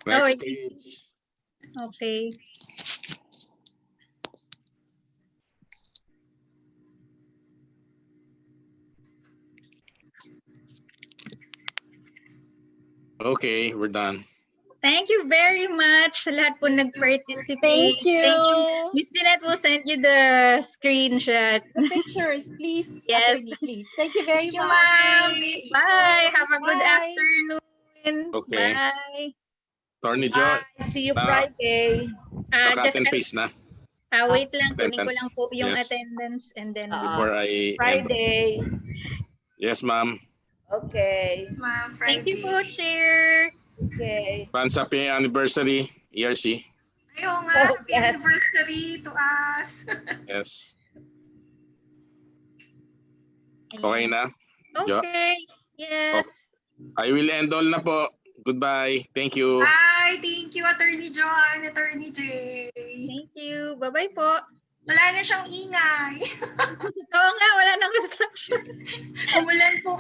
Next page. Okay. Okay, we're done. Thank you very much sa lahat po nag-participate. Thank you. Miss Tinette will send you the screenshot. The pictures, please. Yes. Attorney, please. Thank you very Thank you, much. ma'am. Bye. Have a good Bye. afternoon. Okay. Bye. Attorney Joe, See you Na- Friday. Just cut and paste na wait lang. Kunin ko Attendance. lang po yung Yes. attendance and then before I end. Friday. Yes, ma'am. Okay. Ma'am, thank you Friday. po, Chair. Okay. Fans happy anniversary, ERC. Ayaw nga, Oh, happy yes. anniversary to us. Yes. Okay na? Jo? Okay. Yes. I will end all na po. Goodbye. Thank you. Bye. Thank you, Attorney John, Attorney J. Thank you. Bye-bye po. Wala na siyang ingay. Oo nga, wala nang construction. Umulan po